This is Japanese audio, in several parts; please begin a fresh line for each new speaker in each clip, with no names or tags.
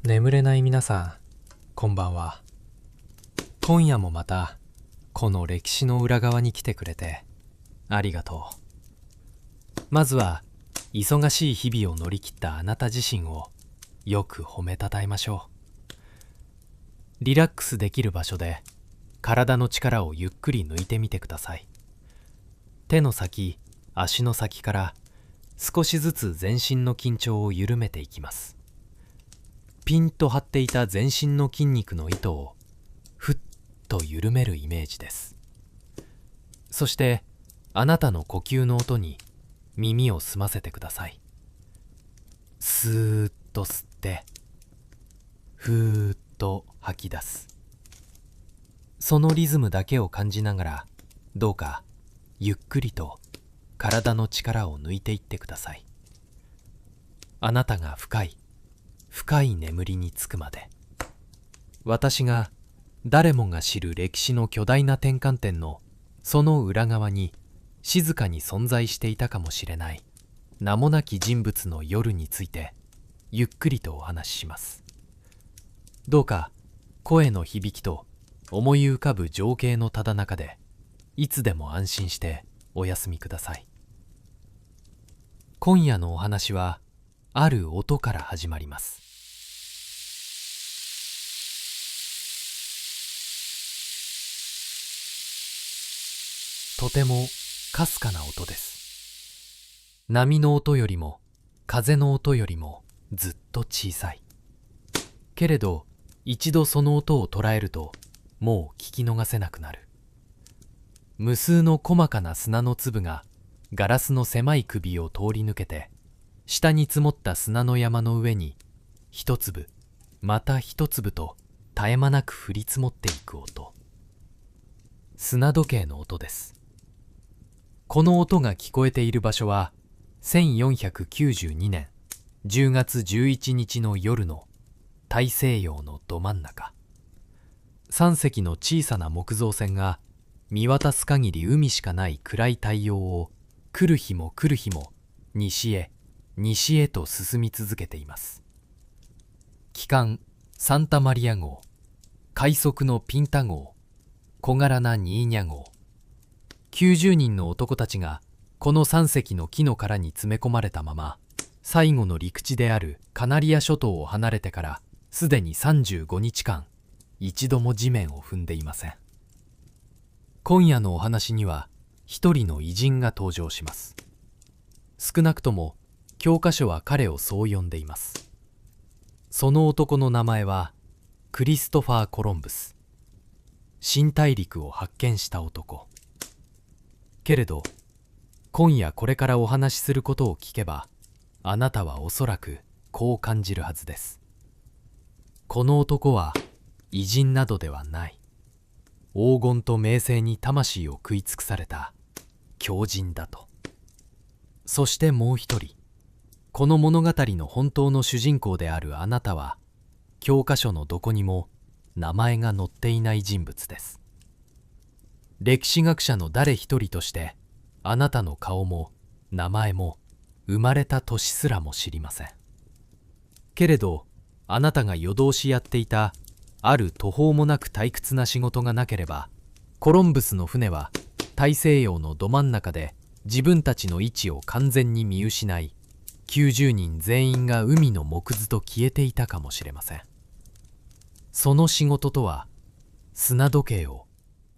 眠れない皆さん、こんばんは。今夜もまたこの歴史の裏側に来てくれてありがとう。まずは忙しい日々を乗り切ったあなた自身をよく褒めたたえましょう。リラックスできる場所で体の力をゆっくり抜いてみてください。手の先、足の先から少しずつ全身の緊張を緩めていきます。ピンと張っていた全身の筋肉の糸をふっと緩めるイメージです。そしてあなたの呼吸の音に耳を澄ませてください。スーッと吸ってふーっと吐き出す。そのリズムだけを感じながら、どうかゆっくりと体の力を抜いていってください。あなたが深い眠りにつくまで。私が誰もが知る歴史の巨大な転換点のその裏側に静かに存在していたかもしれない名もなき人物の夜についてゆっくりとお話しします。どうか声の響きと思い浮かぶ情景のただ中でいつでも安心してお休みください。今夜のお話はある音から始まります。とてもかすかな音です。波の音よりも風の音よりもずっと小さい。けれど一度その音を捉えるともう聞き逃せなくなる。無数の細かな砂の粒がガラスの狭い首を通り抜けて下に積もった砂の山の上に一粒また一粒と絶え間なく降り積もっていく音。砂時計の音です。この音が聞こえている場所は1492年10月11日の夜の大西洋のど真ん中。3隻の小さな木造船が見渡す限り海しかない暗い太陽を来る日も来る日も西へ西へと進み続けています。旗艦サンタマリア号、快速のピンタ号、小柄なニーニャ号。90人の男たちがこの3隻の木の殻に詰め込まれたまま最後の陸地であるカナリア諸島を離れてからすでに35日間一度も地面を踏んでいません。今夜のお話には一人の偉人が登場します。少なくとも教科書は彼をそう呼んでいます。その男の名前はクリストファー・コロンブス。新大陸を発見した男。けれど今夜これからお話しすることを聞けばあなたはおそらくこう感じるはずです。この男は偉人などではない。黄金と名声に魂を食い尽くされた狂人だと。そしてもう一人、この物語の本当の主人公であるあなたは教科書のどこにも名前が載っていない人物です。歴史学者の誰一人としてあなたの顔も名前も生まれた年すらも知りません。けれどあなたが夜通しやっていたある途方もなく退屈な仕事がなければコロンブスの船は大西洋のど真ん中で自分たちの位置を完全に見失い90人全員が海の藻くずと消えていたかもしれません。その仕事とは砂時計を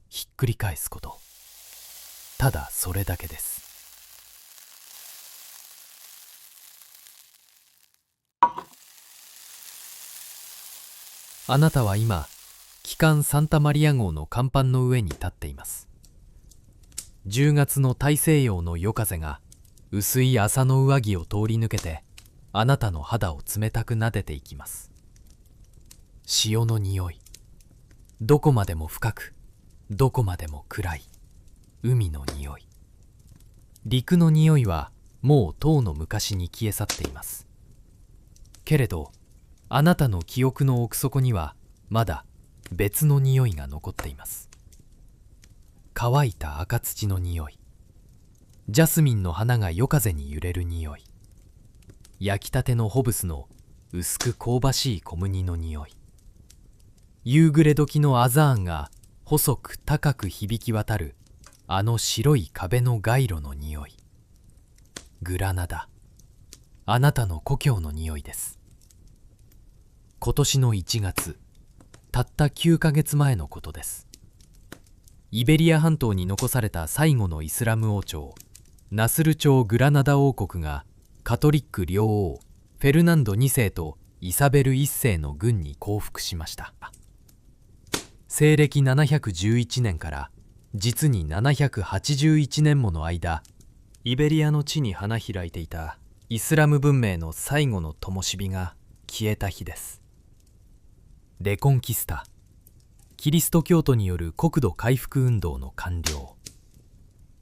ひっくり返すこと。ただそれだけです。あなたは今旗艦サンタマリア号の甲板の上に立っています。10月の大西洋の夜風が薄い麻の上着を通り抜けてあなたの肌を冷たく撫でていきます。潮の匂い、どこまでも深くどこまでも暗い海の匂い。陸の匂いはもうとうの昔に消え去っています。けれどあなたの記憶の奥底にはまだ別の匂いが残っています。乾いた赤土の匂い、ジャスミンの花が夜風に揺れる匂い、焼きたてのホブスの薄く香ばしい小麦の匂い。夕暮れ時のアザーンが細く高く響き渡るあの白い壁の街路の匂い。グラナダ、あなたの故郷の匂いです。今年の1月、たった9ヶ月前のことです。イベリア半島に残された最後のイスラム王朝、ナスル朝グラナダ王国がカトリック両王フェルナンド2世とイサベル1世の軍に降伏しました。西暦711年から実に781年もの間、イベリアの地に花開いていたイスラム文明の最後の灯火が消えた日です。レコンキスタ、キリスト教徒による国土回復運動の完了。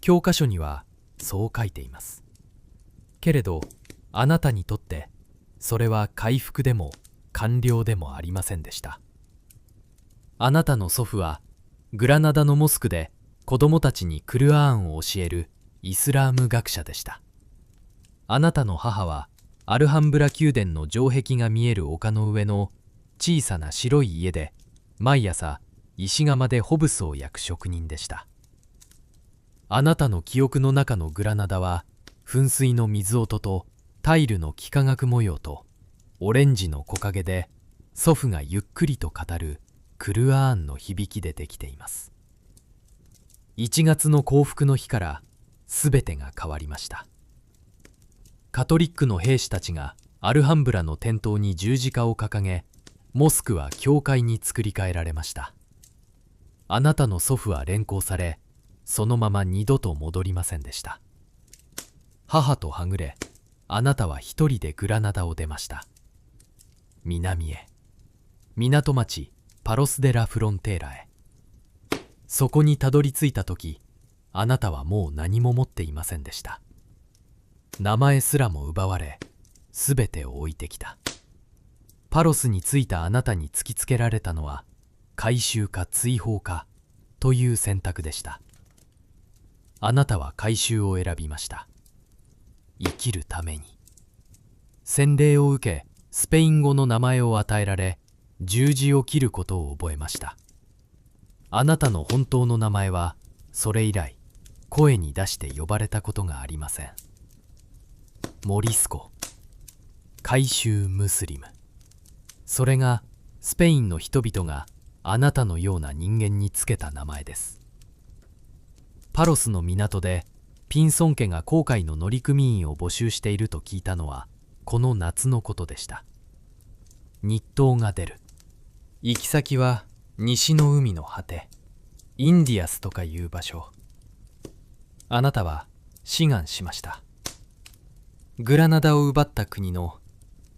教科書にはそう書いています。けれどあなたにとってそれは回復でも完了でもありませんでした。あなたの祖父はグラナダのモスクで子供たちにクルアーンを教えるイスラーム学者でした。あなたの母はアルハンブラ宮殿の城壁が見える丘の上の小さな白い家で毎朝石窯でホブスを焼く職人でした。あなたの記憶の中のグラナダは噴水の水音とタイルの幾何学模様とオレンジの木陰で祖父がゆっくりと語るクルアーンの響きでできています。1月の降伏の日からすべてが変わりました。カトリックの兵士たちがアルハンブラの店頭に十字架を掲げ、モスクは教会に作り変えられました。あなたの祖父は連行され、そのまま二度と戻りませんでした。母とはぐれ、あなたは一人でグラナダを出ました。南へ、港町パロス・デ・ラ・フロンテーラへ。そこにたどり着いた時、あなたはもう何も持っていませんでした。名前すらも奪われ、すべてを置いてきた。パロスに着いたあなたに突きつけられたのは、改宗か追放かという選択でした。あなたは改宗を選びました。生きるために。洗礼を受け、スペイン語の名前を与えられ、十字を切ることを覚えました。あなたの本当の名前は、それ以来、声に出して呼ばれたことがありません。モリスコ、改宗ムスリム。それがスペインの人々があなたのような人間につけた名前です。パロスの港でピンソン家が航海の乗組員を募集していると聞いたのはこの夏のことでした。日東が出る。行き先は西の海の果て、インディアスとかいう場所。あなたは志願しました。グラナダを奪った国の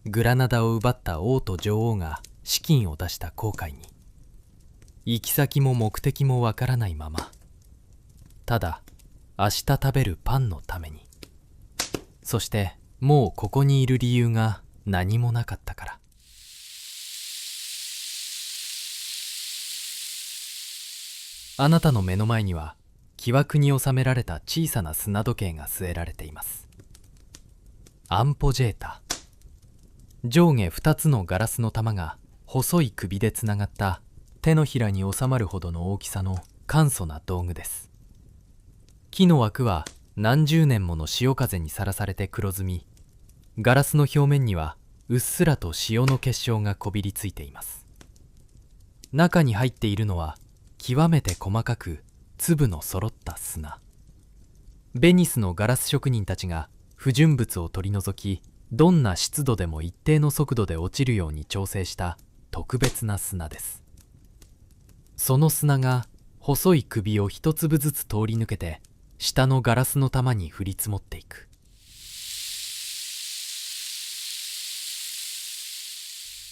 グラナダを奪った王と女王が資金を出した航海に、行き先も目的もわからないまま、ただ明日食べるパンのために、そしてもうここにいる理由が何もなかったから。あなたの目の前には木枠に収められた小さな砂時計が据えられています。アンポジェータ。上下2つのガラスの玉が細い首でつながった手のひらに収まるほどの大きさの簡素な道具です。木の枠は何十年もの潮風にさらされて黒ずみ、ガラスの表面にはうっすらと塩の結晶がこびりついています。中に入っているのは極めて細かく粒の揃った砂。ベニスのガラス職人たちが不純物を取り除き、どんな湿度でも一定の速度で落ちるように調整した特別な砂です。その砂が細い首を一粒ずつ通り抜けて下のガラスの玉に降り積もっていく。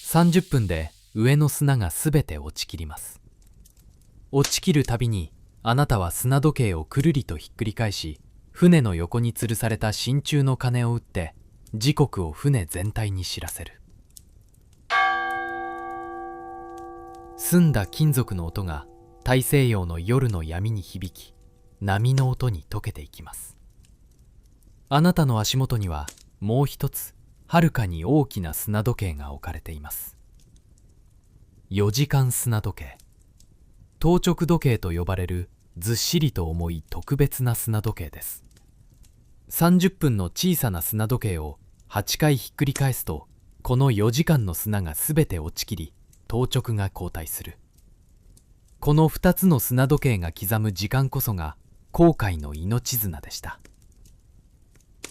30分で上の砂がすべて落ちきります。落ちきるたびにあなたは砂時計をくるりとひっくり返し、船の横に吊るされた真鍮の鐘を打って時刻を船全体に知らせる。澄んだ金属の音が大西洋の夜の闇に響き、波の音に溶けていきます。あなたの足元にはもう一つはるかに大きな砂時計が置かれています。4時間砂時計、当直時計と呼ばれるずっしりと重い特別な砂時計です。30分の小さな砂時計を8回ひっくり返すと、この4時間の砂がすべて落ちきり、当直が後退する。この2つの砂時計が刻む時間こそが航海の命綱でした。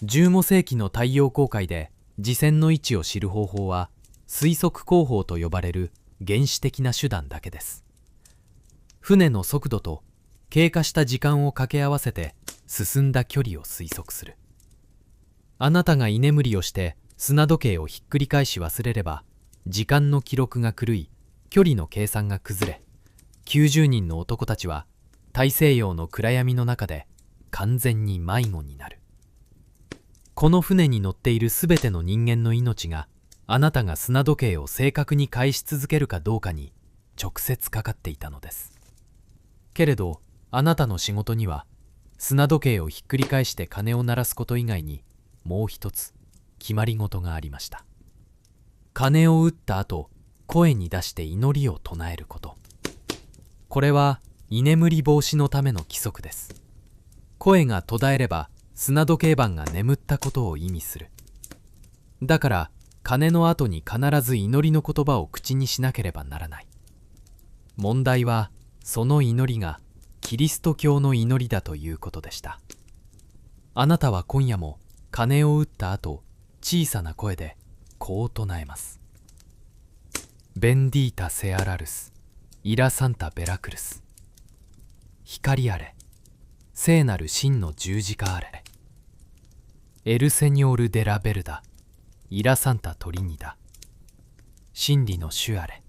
15世紀の太陽航海で時線の位置を知る方法は推測工法と呼ばれる原始的な手段だけです。船の速度と経過した時間を掛け合わせて進んだ距離を推測する。あなたが居眠りをして砂時計をひっくり返し忘れれば、時間の記録が狂い、距離の計算が崩れ、90人の男たちは大西洋の暗闇の中で完全に迷子になる。この船に乗っているすべての人間の命が、あなたが砂時計を正確に返し続けるかどうかに直接かかっていたのです。けれど、あなたの仕事には砂時計をひっくり返して鐘を鳴らすこと以外にもう一つ決まり事がありました。鐘を打った後、声に出して祈りを唱えること。これは居眠り防止のための規則です。声が途絶えれば砂時計盤が眠ったことを意味する。だから鐘の後に必ず祈りの言葉を口にしなければならない。問題はその祈りがキリスト教の祈りだということでした。あなたは今夜も鐘を打った後、小さな声でこう唱えます。ベンディータセアラルス、イラサンタベラクルス。光あれ、聖なる真の十字架あれ。エルセニョール・デラ・ベルダ、イラサンタ・トリニダ。真理の主あれ、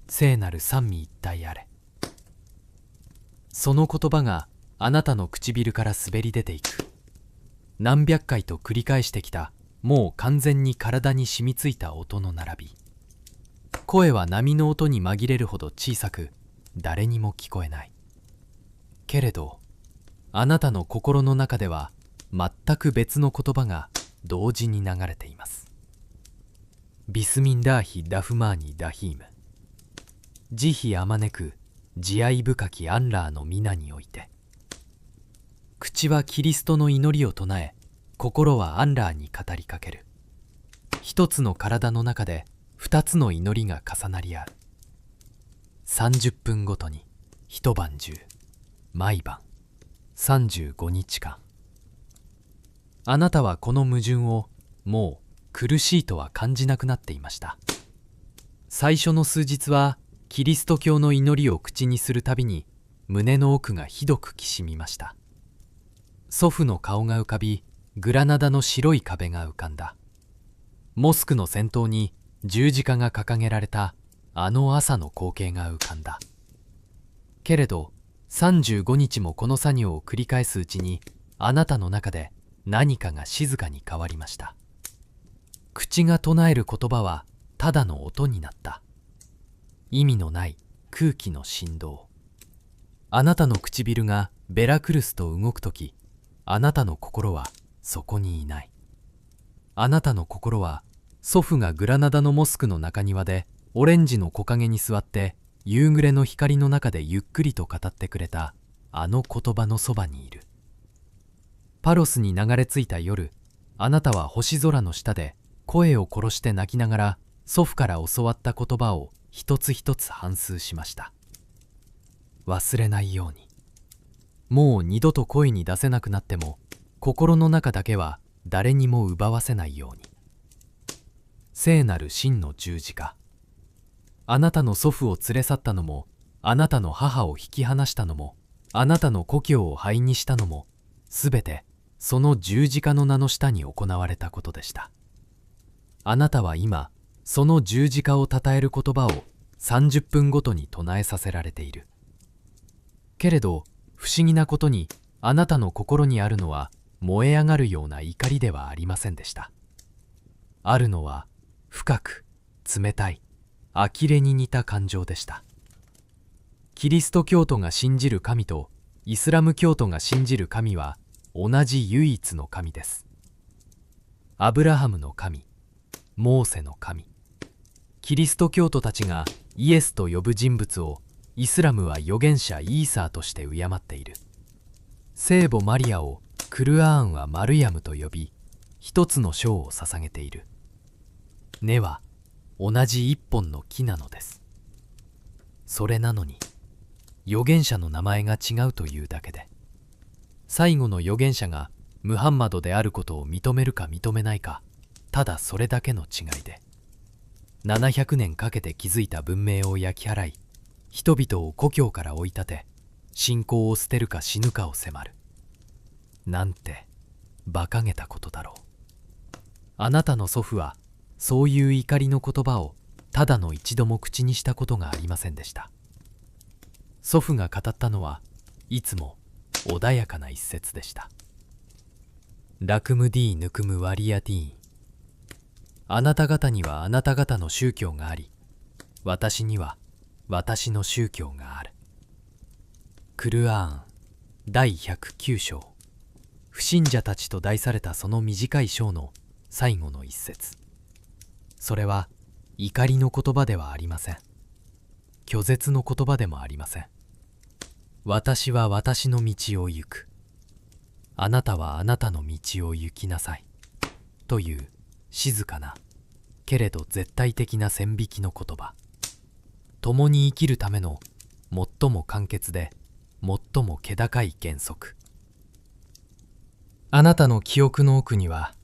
聖なる三位一体あれ。その言葉があなたの唇から滑り出ていく。何百回と繰り返してきた、もう完全に体に染みついた音の並び。声は波の音に紛れるほど小さく、誰にも聞こえない。けれど、あなたの心の中では全く別の言葉が同時に流れています。ビスミンダーヒ・ラフマーニ・ラヒーム。慈悲あまねく慈愛深きアンラーの皆において。口はキリストの祈りを唱え、心はアンラーに語りかける。一つの体の中で二つの祈りが重なり合う。30分ごとに一晩中、毎晩35日間。あなたはこの矛盾をもう苦しいとは感じなくなっていました。最初の数日はキリスト教の祈りを口にするたびに胸の奥がひどくきしみました。祖父の顔が浮かび、グラナダの白い壁が浮かんだ。モスクの先頭に十字架が掲げられたあの朝の光景が浮かんだ。けれど35日もこの作業を繰り返すうちに、あなたの中で何かが静かに変わりました。口が唱える言葉はただの音になった。意味のない空気の振動。あなたの唇がベラクルスと動くとき、あなたの心はそこにいない。あなたの心は祖父がグラナダのモスクの中庭でオレンジの木陰に座って夕暮れの光の中でゆっくりと語ってくれたあの言葉のそばにいる。パロスに流れ着いた夜、あなたは星空の下で声を殺して泣きながら祖父から教わった言葉を一つ一つ反芻しました。忘れないように。もう二度と声に出せなくなっても、心の中だけは誰にも奪わせないように。聖なる真の十字架。あなたの祖父を連れ去ったのも、あなたの母を引き離したのも、あなたの故郷を灰にしたのも、すべてその十字架の名の下に行われたことでした。あなたは今、その十字架を称える言葉を30分ごとに唱えさせられている。けれど、不思議なことに、あなたの心にあるのは燃え上がるような怒りではありませんでした。あるのは深く冷たい呆れに似た感情でした。キリスト教徒が信じる神とイスラム教徒が信じる神は同じ唯一の神です。アブラハムの神、モーセの神。キリスト教徒たちがイエスと呼ぶ人物をイスラムは預言者イーサーとして敬っている。聖母マリアをクルアーンはマルヤムと呼び、一つの章を捧げている。根は同じ一本の木なのです。それなのに預言者の名前が違うというだけで、最後の預言者がムハンマドであることを認めるか認めないか、ただそれだけの違いで、700年かけて築いた文明を焼き払い、人々を故郷から追い立て、信仰を捨てるか死ぬかを迫る。なんて馬鹿げたことだろう。あなたの祖父はそういう怒りの言葉をただの一度も口にしたことがありませんでした。祖父が語ったのはいつも穏やかな一節でした。ラクムディーヌクムワリアティーン。あなた方にはあなた方の宗教があり、私には私の宗教がある。クルアーン第109章。不信者たちと題されたその短い章の最後の一節。それは怒りの言葉ではありません。拒絶の言葉でもありません。私は私の道を行く。あなたはあなたの道を行きなさい。という静かなけれど絶対的な線引きの言葉。共に生きるための最も簡潔で最も気高い原則。あなたの記憶の奥には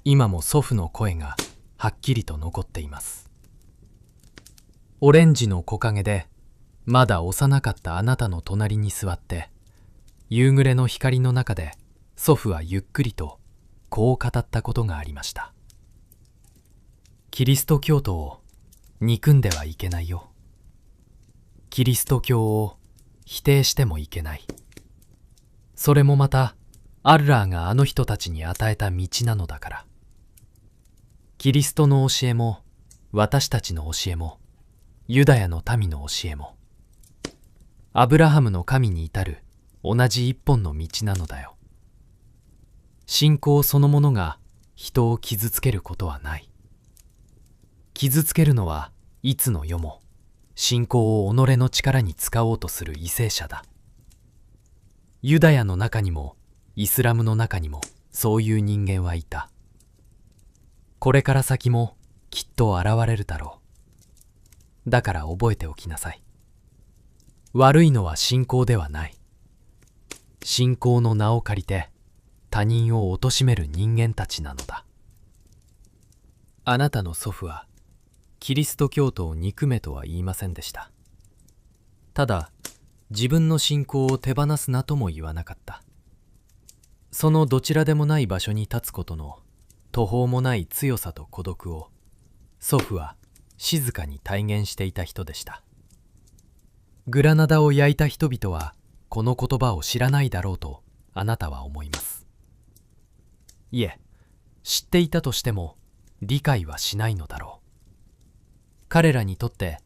今も祖父の声がはっきりと残っています。オレンジの木陰でまだ幼かったあなたの隣に座って、夕暮れの光の中で祖父はゆっくりとこう語ったことがありました。キリスト教徒を憎んではいけないよ。キリスト教を否定してもいけない。それもまたアッラーがあの人たちに与えた道なのだから。キリストの教えも私たちの教えもユダヤの民の教えもアブラハムの神に至る同じ一本の道なのだよ。信仰そのものが人を傷つけることはない。傷つけるのはいつの世も信仰を己の力に使おうとする為政者だ。ユダヤの中にもイスラムの中にもそういう人間はいた。これから先もきっと現れるだろう。だから覚えておきなさい。悪いのは信仰ではない。信仰の名を借りて他人を貶める人間たちなのだ。あなたの祖父はキリスト教徒を憎めとは言いませんでした。ただ自分の信仰を手放すなとも言わなかった。そのどちらでもない場所に立つことの途方もない強さと孤独を祖父は静かに体現していた人でした。グラナダを焼いた人々はこの言葉を知らないだろうとあなたは思います。いえ、知っていたとしても理解はしないのだろう。彼らにとって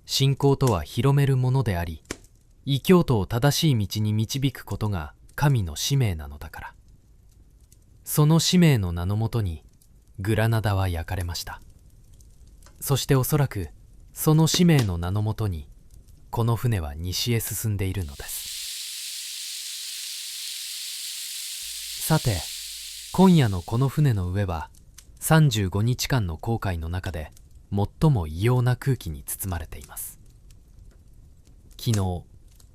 信仰とは広めるものであり、異教徒を正しい道に導くことが神の使命なのだから。その使命の名のもとにグラナダは焼かれました。そしておそらくその使命の名のもとにこの船は西へ進んでいるのです。さて、今夜のこの船の上は35日間の航海の中で最も異様な空気に包まれています。昨日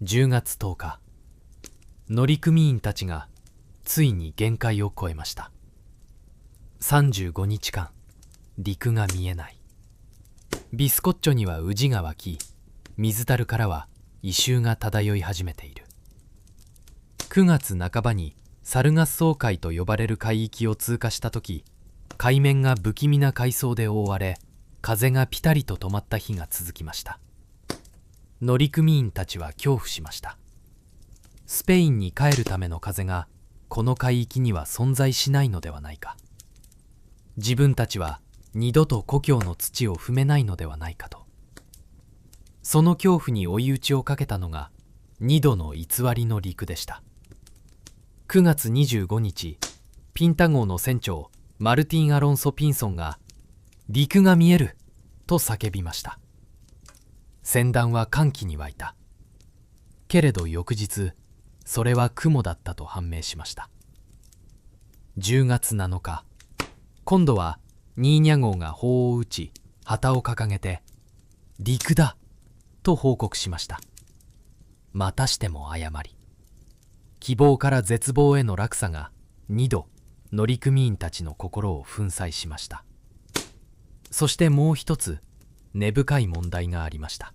10月10日、乗組員たちがついに限界を超えました。35日間陸が見えない。ビスコッチョには宇治が湧き、水樽からは異臭が漂い始めている。9月半ばにサルガッソー海と呼ばれる海域を通過した時、海面が不気味な海藻で覆われ、風がピタリと止まった日が続きました。乗組員たちは恐怖しました。スペインに帰るための風がこの海域には存在しないのではないか。自分たちは二度と故郷の土を踏めないのではないかと。その恐怖に追い打ちをかけたのが2度の偽りの陸でした。9月25日、ピンタ号の船長マルティン・アロンソ・ピンソンが陸が見えると叫びました。船団は歓喜に沸いた。けれど翌日、それは雲だったと判明しました。10月7日、今度はニーニャ号が砲を撃ち、旗を掲げて、陸だと報告しました。またしても誤り。希望から絶望への落差が2度、乗組員たちの心を粉砕しました。そしてもう一つ、根深い問題がありました。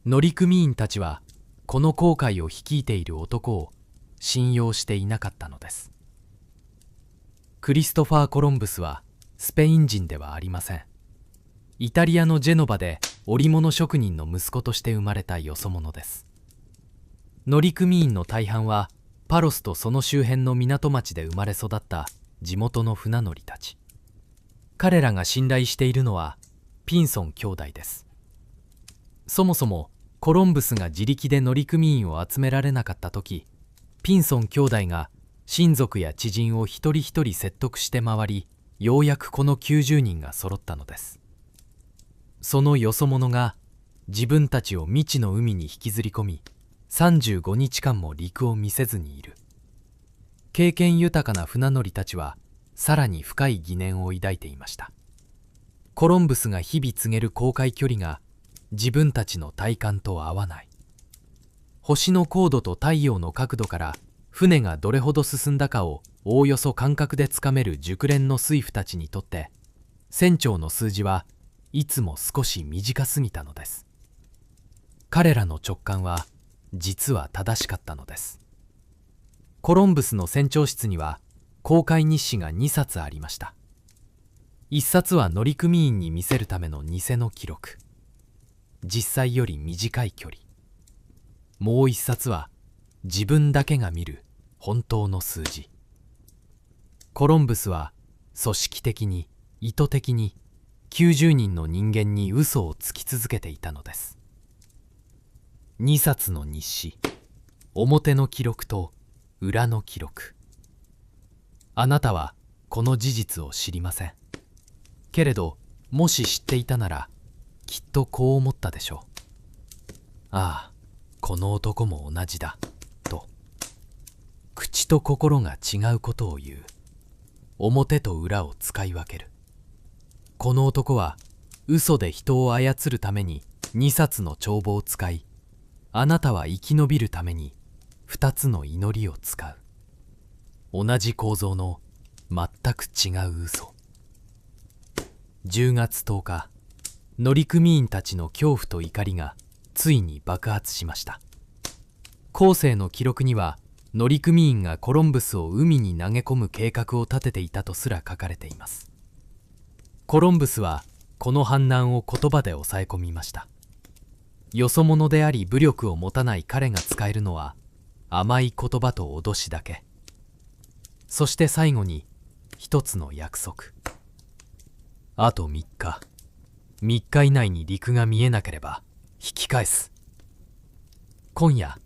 乗組員たちは、この航海を率いている男を信用していなかったのです。クリストファー・コロンブスはスペイン人ではありません。イタリアのジェノバで織物職人の息子として生まれたよそ者です。乗組員の大半はパロスとその周辺の港町で生まれ育った地元の船乗りたち。彼らが信頼しているのはピンソン兄弟です。そもそもコロンブスが自力で乗組員を集められなかった時、ピンソン兄弟が親族や知人を一人一人説得して回り、ようやくこの90人が揃ったのです。そのよそ者が自分たちを未知の海に引きずり込み、35日間も陸を見せずにいる。経験豊かな船乗りたちはさらに深い疑念を抱いていました。コロンブスが日々告げる航海距離が自分たちの体感と合わない。星の高度と太陽の角度から船がどれほど進んだかをおおよそ感覚でつかめる熟練の水夫たちにとって、船長の数字はいつも少し短すぎたのです。彼らの直感は実は正しかったのです。コロンブスの船長室には航海日誌が2冊ありました。1冊は乗組員に見せるための偽の記録、実際より短い距離。もう1冊は自分だけが見る本当の数字。コロンブスは組織的に意図的に90人の人間に嘘をつき続けていたのです。2冊の日誌、表の記録と裏の記録。あなたはこの事実を知りません。けれどもし知っていたならきっとこう思ったでしょう。ああ、この男も同じだと。口と心が違うことを言う。表と裏を使い分ける。この男は嘘で人を操るために2冊の帳簿を使い、あなたは生き延びるために2つの祈りを使う。同じ構造の全く違う嘘。10月10日、乗組員たちの恐怖と怒りがついに爆発しました。後世の記録には乗組員がコロンブスを海に投げ込む計画を立てていたとすら書かれています。コロンブスはこの反乱を言葉で抑え込みました。よそ者であり武力を持たない彼が使えるのは甘い言葉と脅しだけ。そして最後に一つの約束。あと3日以内に陸が見えなければ引き返す。今夜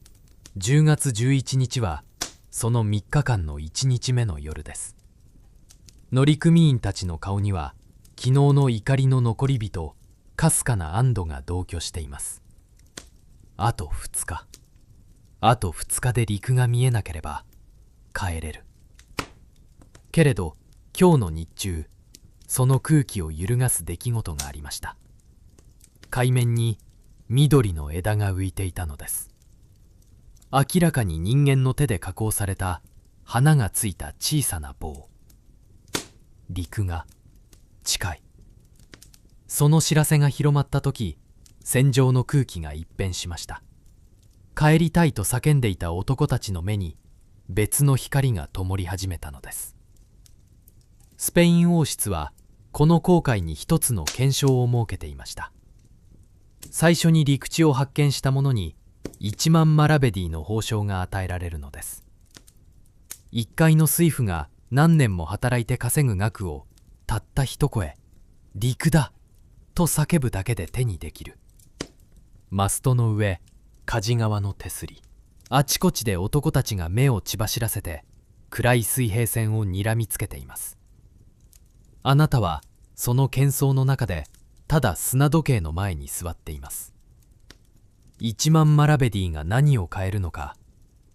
10月11日はその3日間の1日目の夜です。乗組員たちの顔には昨日の怒りの残り人、かすかな安堵が同居しています。あと2日で陸が見えなければ帰れる。けれど今日の日中、その空気を揺るがす出来事がありました。海面に緑の枝が浮いていたのです。明らかに人間の手で加工された花がついた小さな棒。陸が近い。その知らせが広まった時、船上の空気が一変しました。帰りたいと叫んでいた男たちの目に別の光が灯り始めたのです。スペイン王室はこの航海に一つの憲章を設けていました。最初に陸地を発見した者に1万マラベディの報奨が与えられるのです。一介の水夫が何年も働いて稼ぐ額をたった一声「陸だ!」と叫ぶだけで手にできる。マストの上、梶川の手すり、あちこちで男たちが目を血走らせて暗い水平線をにらみつけています。あなたはその喧騒の中でただ砂時計の前に座っています。1万マラベディが何を変えるのか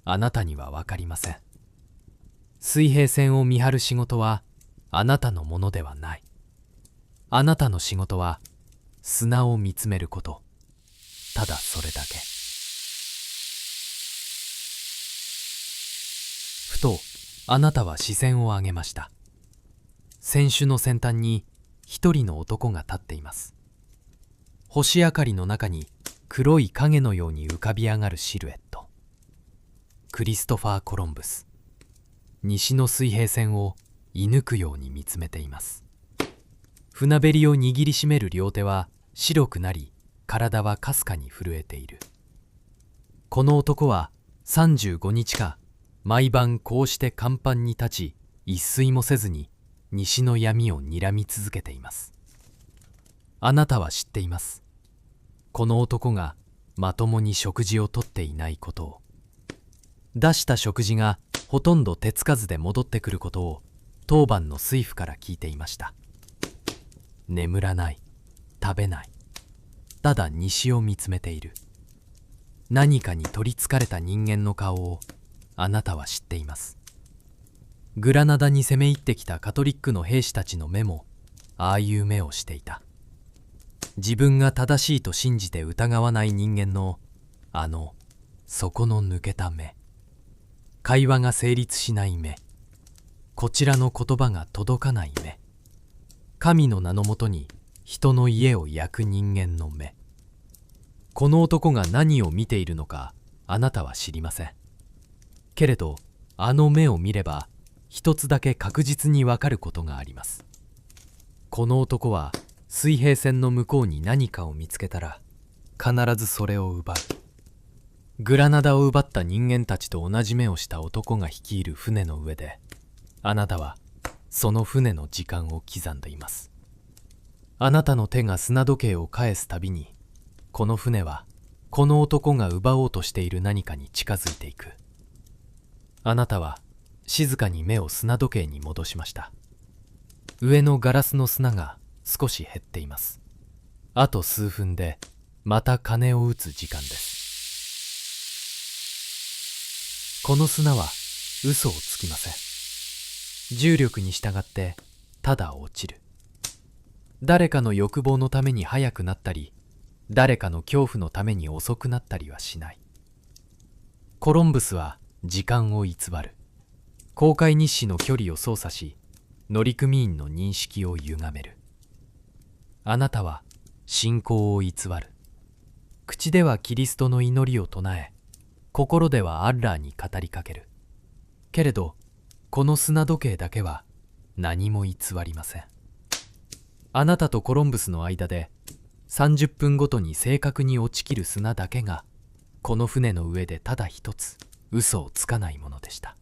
あなたには分かりません。水平線を見張る仕事はあなたのものではない。あなたの仕事は砂を見つめること、ただそれだけ。ふとあなたは視線を上げました。船首の先端に一人の男が立っています。星明かりの中に黒い影のように浮かび上がるシルエット。クリストファー・コロンブス、西の水平線を射抜くように見つめています。船べりを握りしめる両手は白くなり、体はかすかに震えている。この男は35日か毎晩こうして甲板に立ち、一睡もせずに西の闇を睨み続けています。あなたは知っています。この男がまともに食事をとっていないことを。出した食事がほとんど手つかずで戻ってくることを当番の水夫から聞いていました。眠らない、食べない、ただ西を見つめている。何かに取りつかれた人間の顔をあなたは知っています。グラナダに攻め入ってきたカトリックの兵士たちの目もああいう目をしていた。自分が正しいと信じて疑わない人間の底の抜けた目、会話が成立しない目、こちらの言葉が届かない目、神の名のもとに人の家を焼く人間の目。この男が何を見ているのかあなたは知りません。けれどあの目を見れば一つだけ確実にわかることがあります。この男は水平線の向こうに何かを見つけたら必ずそれを奪う。グラナダを奪った人間たちと同じ目をした男が率いる船の上で、あなたはその船の時間を刻んでいます。あなたの手が砂時計を返すたびに、この船はこの男が奪おうとしている何かに近づいていく。あなたは静かに目を砂時計に戻しました。上のガラスの砂が少し減っています。あと数分でまた鐘を打つ時間です。この砂は嘘をつきません。重力に従ってただ落ちる。誰かの欲望のために速くなったり、誰かの恐怖のために遅くなったりはしない。コロンブスは時間を偽る。航海日誌の距離を操作し、乗組員の認識を歪める。あなたは信仰を偽る。口ではキリストの祈りを唱え、心ではアッラーに語りかける。けれどこの砂時計だけは何も偽りません。あなたとコロンブスの間で30分ごとに正確に落ちきる砂だけが、この船の上でただ一つ嘘をつかないものでした。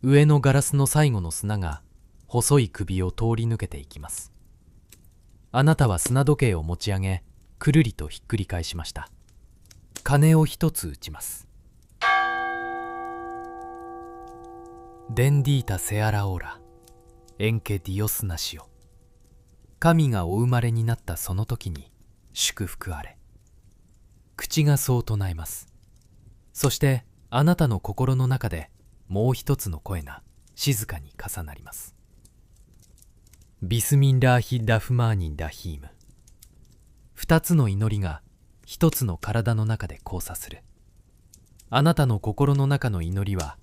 上のガラスの最後の砂が細い首を通り抜けていきます。あなたは砂時計を持ち上げ、くるりとひっくり返しました。鐘を一つ打ちます。デンディータセアラオーラ、エンケディオスナシオ。神がお生まれになったその時に祝福あれ。口がそう唱えます。そしてあなたの心の中でもう一つの声が静かに重なります。ビスミンラーヒ・ラフマーニン・ラヒーム。二つの祈りが一つの体の中で交差する。あなたの心の中の祈りは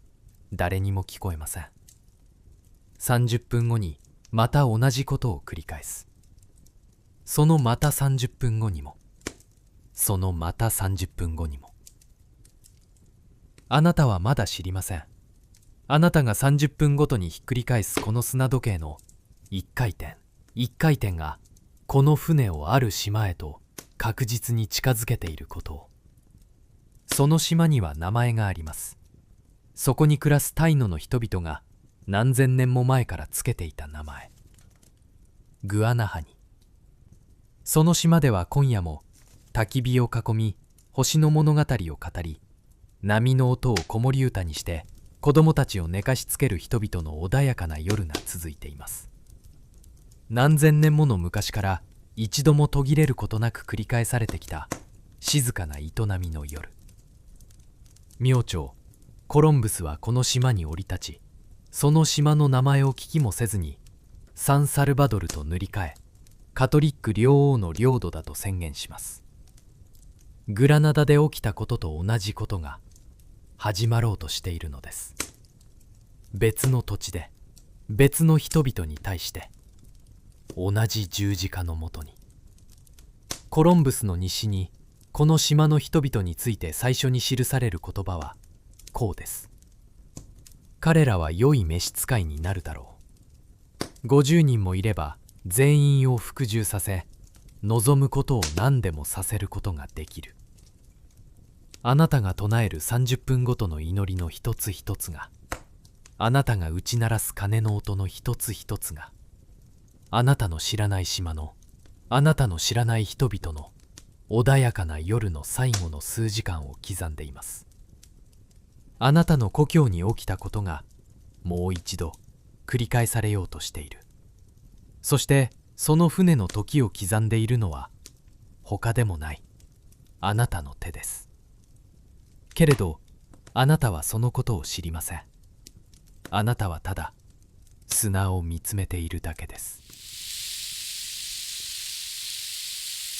誰にも聞こえません。30分後にまた同じことを繰り返す。そのまた30分後にも、そのまた30分後にも。あなたはまだ知りません。あなたが30分ごとにひっくり返すこの砂時計の一回転一回転がこの船をある島へと確実に近づけていることを。その島には名前があります。そこに暮らすタイノの人々が何千年も前からつけていた名前。グアナハニ。その島では今夜も焚き火を囲み、星の物語を語り、波の音を子守歌にして子供たちを寝かしつける人々の穏やかな夜が続いています。何千年もの昔から一度も途切れることなく繰り返されてきた静かな営みの夜。明朝コロンブスはこの島に降り立ち、その島の名前を聞きもせずにサンサルバドルと塗り替え、カトリック両王の領土だと宣言します。グラナダで起きたことと同じことが始まろうとしているのです。別の土地で別の人々に対して同じ十字架のもとに。コロンブスの日誌にこの島の人々について最初に記される言葉はこうです。彼らは良い召使いになるだろう。50人もいれば全員を服従させ、望むことを何でもさせることができる。あなたが唱える30分ごとの祈りの一つ一つが、あなたが打ち鳴らす鐘の音の一つ一つが、あなたの知らない島の、あなたの知らない人々の穏やかな夜の最後の数時間を刻んでいます。あなたの故郷に起きたことがもう一度繰り返されようとしている。そしてその船の時を刻んでいるのは他でもないあなたの手です。けれどあなたはそのことを知りません。あなたはただ砂を見つめているだけです。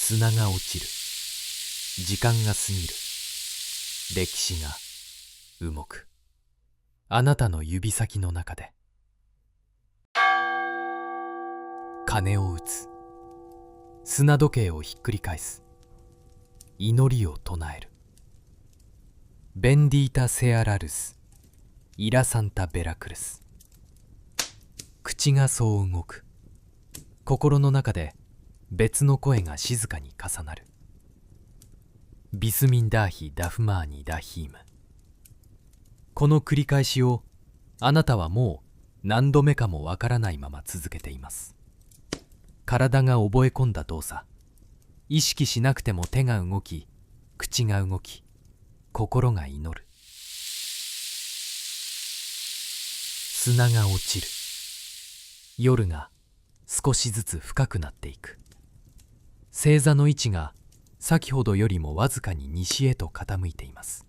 砂が落ちる。時間が過ぎる。歴史が動く。あなたの指先の中で。鐘を打つ。砂時計をひっくり返す。祈りを唱える。ベンディータ・セアラルス、イラ・サンタ・ベラクルス。口がそう動く。心の中で別の声が静かに重なる。ビスミンダーヒ・ダフマーニ・ダヒーム。この繰り返しをあなたはもう何度目かもわからないまま続けています。体が覚え込んだ動作、意識しなくても手が動き、口が動き、心が祈る。砂が落ちる。夜が少しずつ深くなっていく。星座の位置が先ほどよりもわずかに西へと傾いています。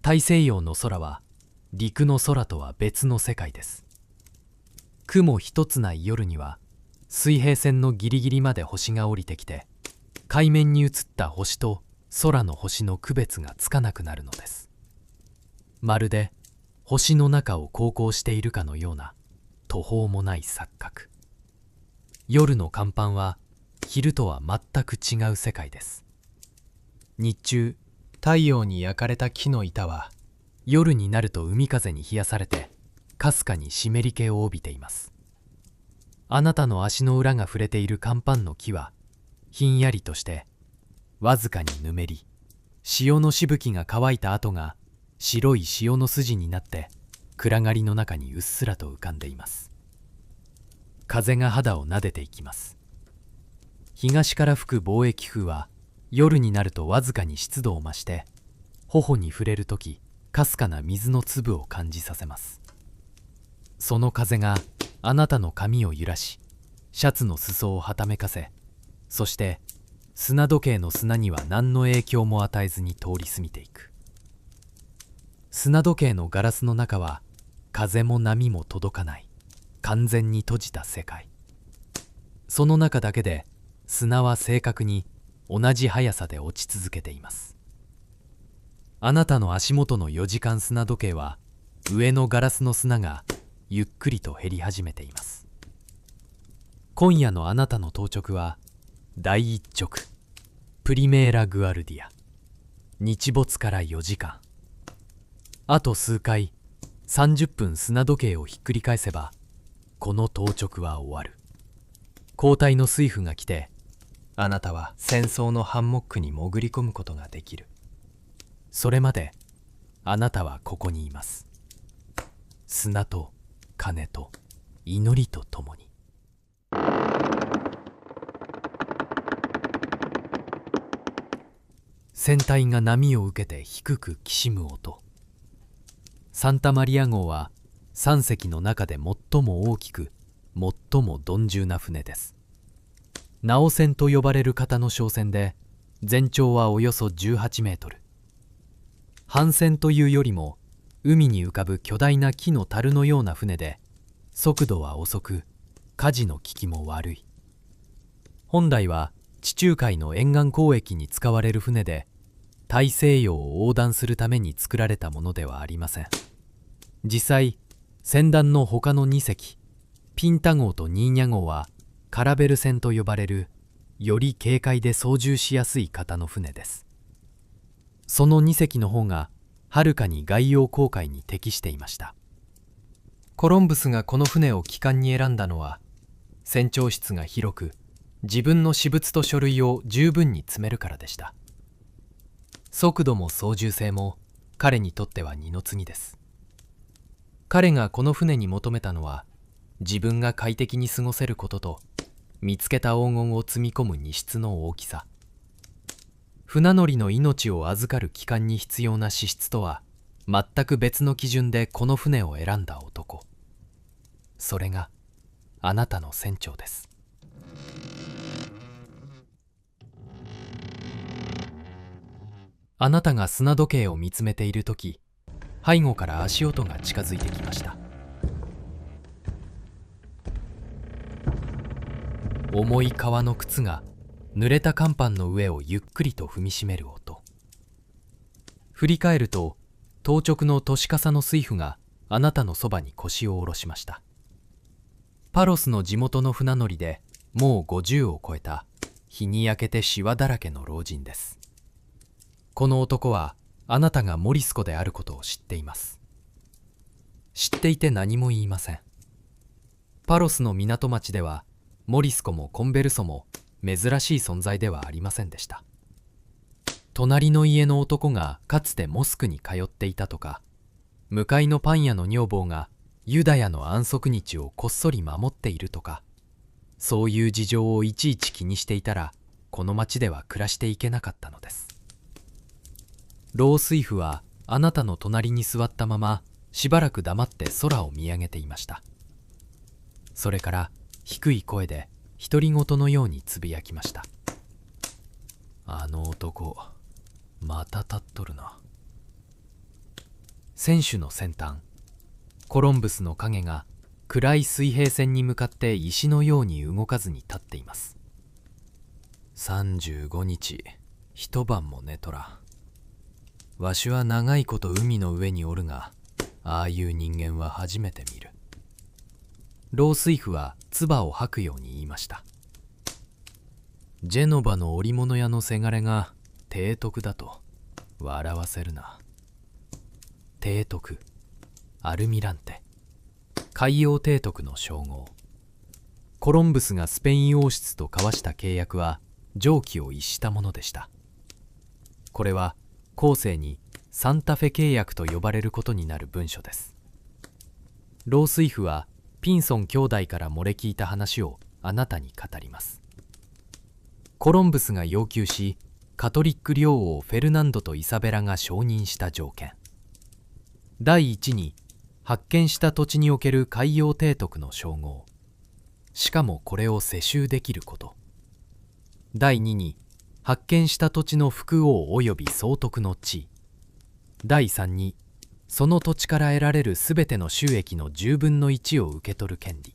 大西洋の空は陸の空とは別の世界です。雲一つない夜には水平線のギリギリまで星が降りてきて、海面に映った星と空の星の区別がつかなくなるのです。まるで星の中を航行しているかのような途方もない錯覚。夜の甲板は昼とは全く違う世界です。日中太陽に焼かれた木の板は夜になると海風に冷やされてかすかに湿り気を帯びています。あなたの足の裏が触れている甲板の木はひんやりとしてわずかにぬめり、潮のしぶきが乾いた跡が白い潮の筋になって暗がりの中にうっすらと浮かんでいます。風が肌を撫でていきます。東から吹く貿易風は夜になるとわずかに湿度を増して、頬に触れるときかすかな水の粒を感じさせます。その風があなたの髪を揺らし、シャツの裾をはためかせ、そして砂時計の砂には何の影響も与えずに通り過ぎていく。砂時計のガラスの中は風も波も届かない完全に閉じた世界。その中だけで砂は正確に同じ速さで落ち続けています。あなたの足元の4時間砂時計は上のガラスの砂がゆっくりと減り始めています。今夜のあなたの当直は第一直プリメーラ・グアルディア。日没から4時間。あと数回30分砂時計をひっくり返せばこの当直は終わる。交代の水夫が来て、あなたは戦争のハンモックに潜り込むことができる。それまであなたはここにいます。砂と鐘と祈りとともに。船体が波を受けて低くきしむ音。サンタマリア号は3隻の中で最も大きく最も鈍重な船です。直船と呼ばれる型の商船で、全長はおよそ18メートル。帆船というよりも海に浮かぶ巨大な木の樽のような船で、速度は遅く舵の利きも悪い。本来は地中海の沿岸交易に使われる船で、大西洋を横断するために作られたものではありません。実際、船団の他の2隻、ピンタ号とニーニャ号はカラベル船と呼ばれるより軽快で操縦しやすい型の船です。その2隻の方がはるかに外洋航海に適していました。コロンブスがこの船を旗艦に選んだのは、船長室が広く自分の私物と書類を十分に積めるからでした。速度も操縦性も彼にとっては二の次です。彼がこの船に求めたのは、自分が快適に過ごせることと、見つけた黄金を積み込む荷室の大きさ。船乗りの命を預かる期間に必要な資質とは全く別の基準でこの船を選んだ男。それがあなたの船長です。あなたが砂時計を見つめているとき、背後から足音が近づいてきました。重い革の靴が濡れた甲板の上をゆっくりと踏みしめる音。振り返ると、当直の年笠の水夫があなたのそばに腰を下ろしました。パロスの地元の船乗りで、もう50を超えた日に焼けてシワだらけの老人です。この男はあなたがモリスコであることを知っています。知っていて何も言いません。パロスの港町ではモリスコもコンベルソも珍しい存在ではありませんでした。隣の家の男がかつてモスクに通っていたとか、向かいのパン屋の女房がユダヤの安息日をこっそり守っているとか、そういう事情をいちいち気にしていたら、この町では暮らしていけなかったのです。老水夫はあなたの隣に座ったまましばらく黙って空を見上げていました。それから低い声で独り言のようにつぶやきました。あの男、また立っとるな。船首の先端、コロンブスの影が暗い水平線に向かって石のように動かずに立っています。35日、一晩も寝とら。わしは長いこと海の上におるが、ああいう人間は初めて見る。老水夫は唾を吐くように言いました。ジェノバの織物屋のせがれが提督だと笑わせるな。提督、アルミランテ、海洋提督の称号。コロンブスがスペイン王室と交わした契約は常軌を逸したものでした。これは後世にサンタフェ契約と呼ばれることになる文書です。老水夫はピンソン兄弟から漏れ聞いた話をあなたに語ります。コロンブスが要求し、カトリック領王フェルナンドとイサベラが承認した条件。第一に、発見した土地における海洋提督の称号。しかもこれを世襲できること。第二に、発見した土地の副王及び総督の地位。第三に、その土地から得られるすべての収益の10分の1を受け取る権利。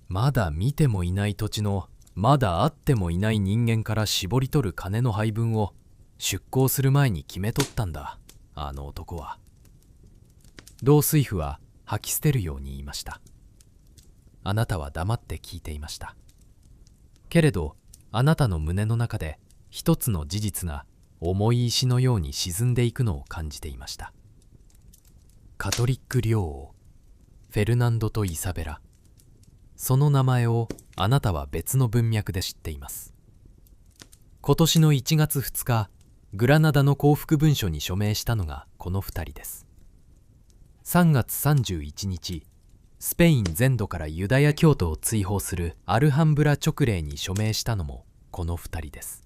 まだ見てもいない土地のまだ会ってもいない人間から絞り取る金の配分を出港する前に決めとったんだ、あの男は。老水夫は吐き捨てるように言いました。あなたは黙って聞いていました。けれどあなたの胸の中で一つの事実が重い石のように沈んでいくのを感じていました。カトリック領王フェルナンドとイサベラ、その名前をあなたは別の文脈で知っています。今年の1月2日、グラナダの降伏文書に署名したのがこの2人です。3月31日、スペイン全土からユダヤ教徒を追放するアルハンブラ勅令に署名したのもこの2人です。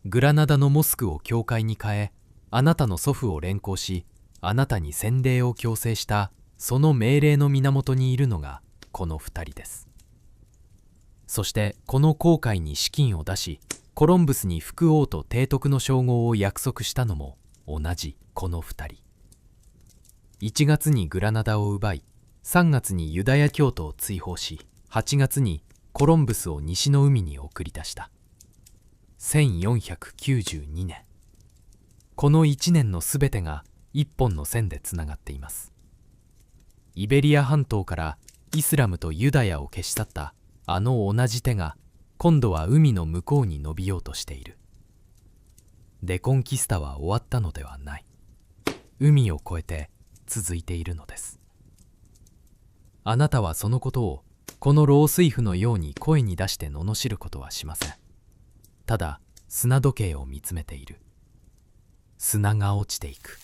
グラナダのモスクを教会に変え、あなたの祖父を連行し、あなたに洗礼を強制したその命令の源にいるのがこの2人です。そしてこの航海に資金を出し、コロンブスに副王と提督の称号を約束したのも同じこの2人。1月にグラナダを奪い、3月にユダヤ教徒を追放し、8月にコロンブスを西の海に送り出した。1492年。この1年のすべてが一本の線でつながっています。イベリア半島からイスラムとユダヤを消し去ったあの同じ手が今度は海の向こうに伸びようとしている。デコンキスタは終わったのではない。海を越えて続いているのです。あなたはそのことをこの老水夫のように声に出して罵ることはしません。ただ砂時計を見つめている。砂が落ちていく。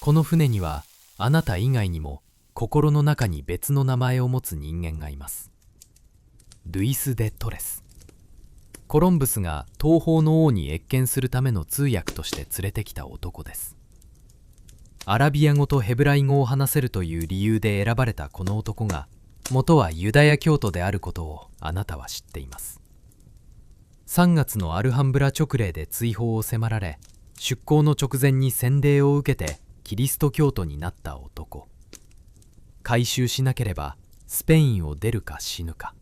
この船にはあなた以外にも心の中に別の名前を持つ人間がいます。ルイス・デ・トレス。コロンブスが東方の王に謁見するための通訳として連れてきた男です。アラビア語とヘブライ語を話せるという理由で選ばれたこの男が元はユダヤ教徒であることをあなたは知っています。3月のアルハンブラ勅令で追放を迫られ、出港の直前に洗礼を受けてキリスト教徒になった男。回収しなければスペインを出るか死ぬか。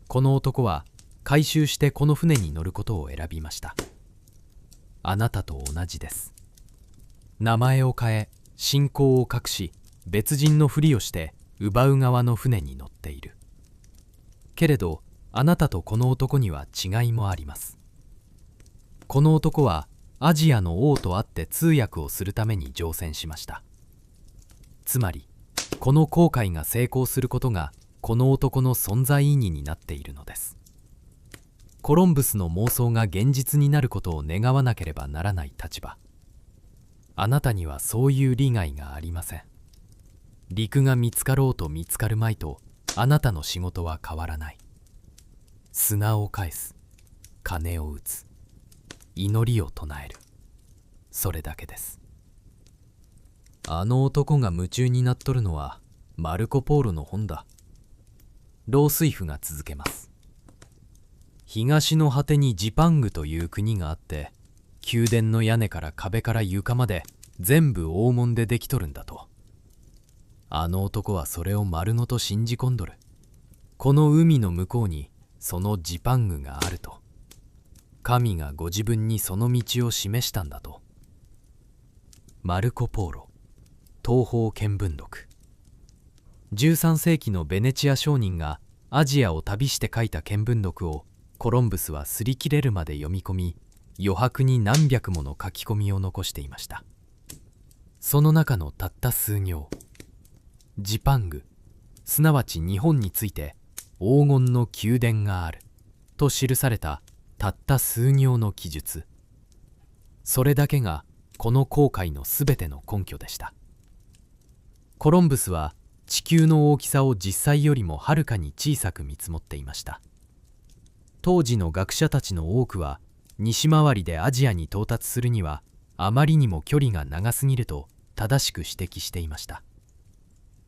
この男は回収してこの船に乗ることを選びました。あなたと同じです。名前を変え、信仰を隠し、別人のふりをして奪う側の船に乗っている。けれどあなたとこの男には違いもあります。この男はアジアの王と会って通訳をするために乗船しました。つまりこの航海が成功することがこの男の存在意義になっているのです。コロンブスの妄想が現実になることを願わなければならない立場。あなたにはそういう利害がありません。陸が見つかろうと見つかるまいとあなたの仕事は変わらない。砂を返す、鐘を打つ、祈りを唱える、それだけです。あの男が夢中になっとるのはマルコ・ポーロの本だ。老水夫が続けます。東の果てにジパングという国があって、宮殿の屋根から壁から床まで全部黄門でできとるんだと。あの男はそれを丸ごと信じ込んどる。この海の向こうにそのジパングがあると。神がご自分にその道を示したんだと。マルコ・ポーロ、東方見聞録。13世紀のベネチア商人がアジアを旅して書いた見聞録をコロンブスは擦り切れるまで読み込み、余白に何百もの書き込みを残していました。その中のたった数行、ジパング、すなわち日本について黄金の宮殿があると記されたたった数行の記述、それだけがこの航海のすべての根拠でした。コロンブスは地球の大きさを実際よりもはるかに小さく見積もっていました。当時の学者たちの多くは西回りでアジアに到達するにはあまりにも距離が長すぎると正しく指摘していました。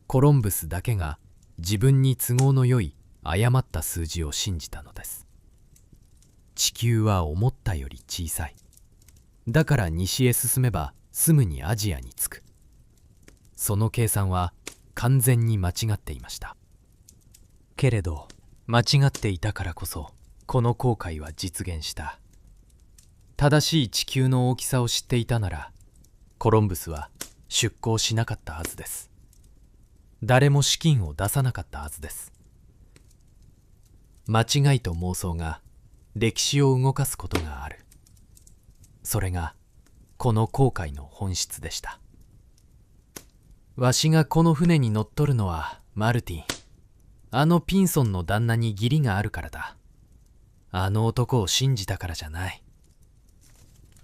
コロンブスだけが自分に都合のよい誤った数字を信じたのです。地球は思ったより小さい。だから西へ進めばすぐにアジアに着く。その計算は完全に間違っていました。けれど間違っていたからこそこの航海は実現した。正しい地球の大きさを知っていたならコロンブスは出港しなかったはずです。誰も資金を出さなかったはずです。間違いと妄想が歴史を動かすことがある。それがこの航海の本質でした。わしがこの船に乗っとるのはマルティン、あのピンソンの旦那に義理があるからだ。あの男を信じたからじゃない。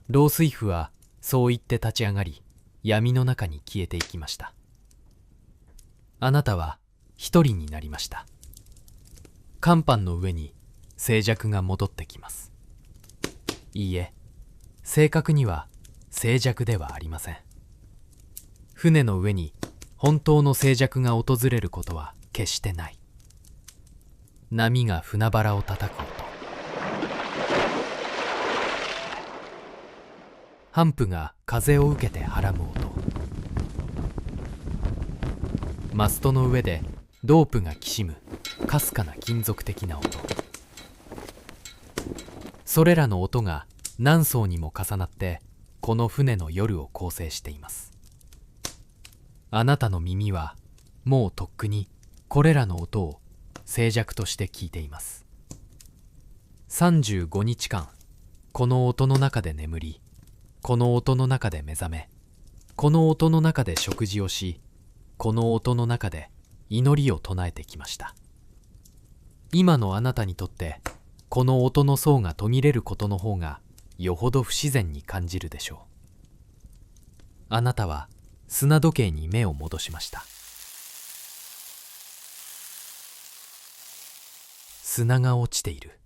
老水夫はそう言って立ち上がり、闇の中に消えていきました。あなたは一人になりました。甲板の上に静寂が戻ってきます。いいえ、正確には静寂ではありません。船の上に本当の静寂が訪れることは決してない。波が船腹を叩く音、帆布が風を受けてはらむ音、マストの上でロープがきしむかすかな金属的な音、それらの音が何層にも重なってこの船の夜を構成しています。あなたの耳はもうとっくにこれらの音を静寂として聞いています。35日間この音の中で眠り、この音の中で目覚め、この音の中で食事をし、この音の中で祈りを唱えてきました。今のあなたにとってこの音の層が途切れることの方がよほど不自然に感じるでしょう。あなたは砂時計に目を戻しました。砂が落ちている。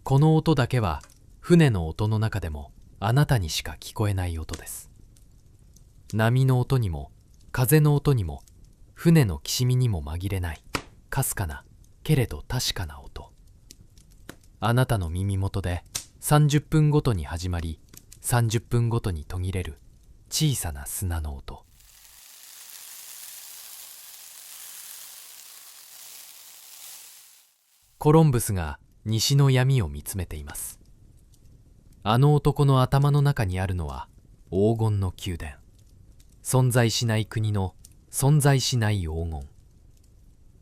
この音だけは船の音の中でもあなたにしか聞こえない音です。波の音にも風の音にも船のきしみにも紛れないかすかなけれど確かな音。あなたの耳元で30分ごとに始まり30分ごとに途切れる小さな砂の音。コロンブスが西の闇を見つめています。あの男の頭の中にあるのは黄金の宮殿、存在しない国の存在しない黄金。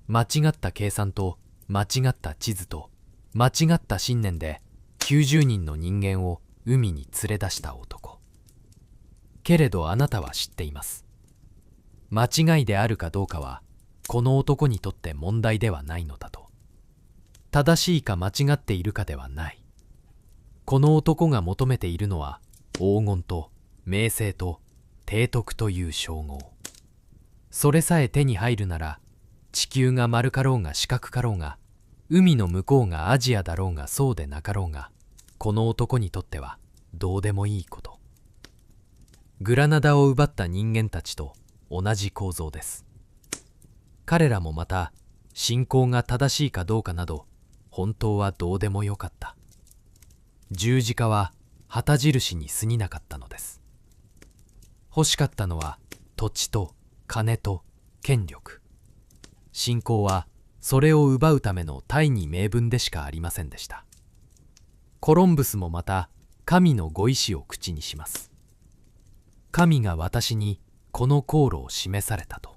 間違った計算と間違った地図と間違った信念で90人の人間を海に連れ出した男。けれどあなたは知っています。間違いであるかどうかはこの男にとって問題ではないのだと。正しいか間違っているかではない。この男が求めているのは黄金と名声と提督という称号。それさえ手に入るなら地球が丸かろうが四角かろうが海の向こうがアジアだろうがそうでなかろうがこの男にとってはどうでもいいこと。グラナダを奪った人間たちと同じ構造です。彼らもまた信仰が正しいかどうかなど本当はどうでもよかった。十字架は旗印に過ぎなかったのです。欲しかったのは土地と金と権力。信仰はそれを奪うための大義名分でしかありませんでした。コロンブスもまた神のご意志を口にします。神が私にこの航路を示されたと。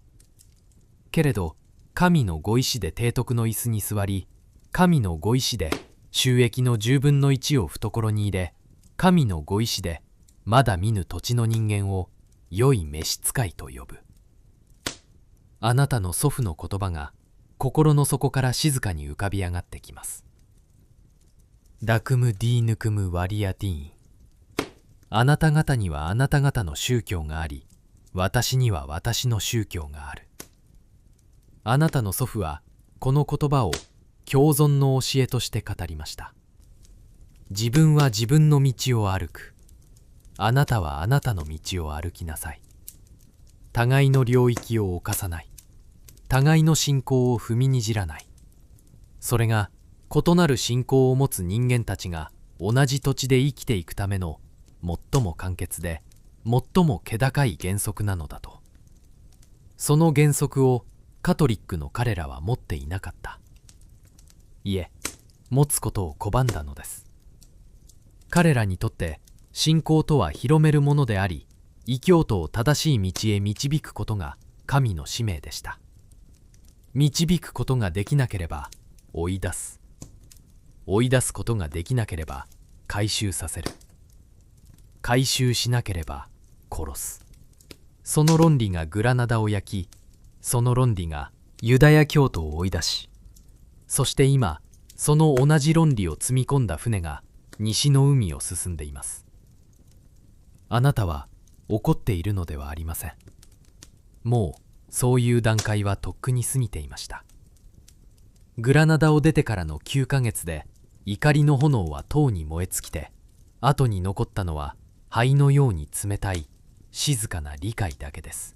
けれど神のご意志で提督の椅子に座り、神のご意志で収益の10分の1を懐に入れ、神のご意志でまだ見ぬ土地の人間を良い召使いと呼ぶ。あなたの祖父の言葉が心の底から静かに浮かび上がってきます。ダクムディーヌクムワリアディーン。あなた方にはあなた方の宗教があり、私には私の宗教がある。あなたの祖父はこの言葉を共存の教えとして語りました。自分は自分の道を歩く。あなたはあなたの道を歩きなさい。互いの領域を侵さない。互いの信仰を踏みにじらない。それが異なる信仰を持つ人間たちが同じ土地で生きていくための最も簡潔で最も気高い原則なのだと。その原則をカトリックの彼らは持っていなかった。いえ、持つことを拒んだのです。彼らにとって信仰とは広めるものであり、異教徒を正しい道へ導くことが神の使命でした。導くことができなければ追い出す。追い出すことができなければ回収させる。回収しなければ殺す。その論理がグラナダを焼き、その論理がユダヤ教徒を追い出し、そして今その同じ論理を積み込んだ船が西の海を進んでいます。あなたは怒っているのではありません。もうそういう段階はとっくに過ぎていました。グラナダを出てからの9ヶ月で怒りの炎はとうに燃え尽きて、後に残ったのは灰のように冷たい静かな理解だけです。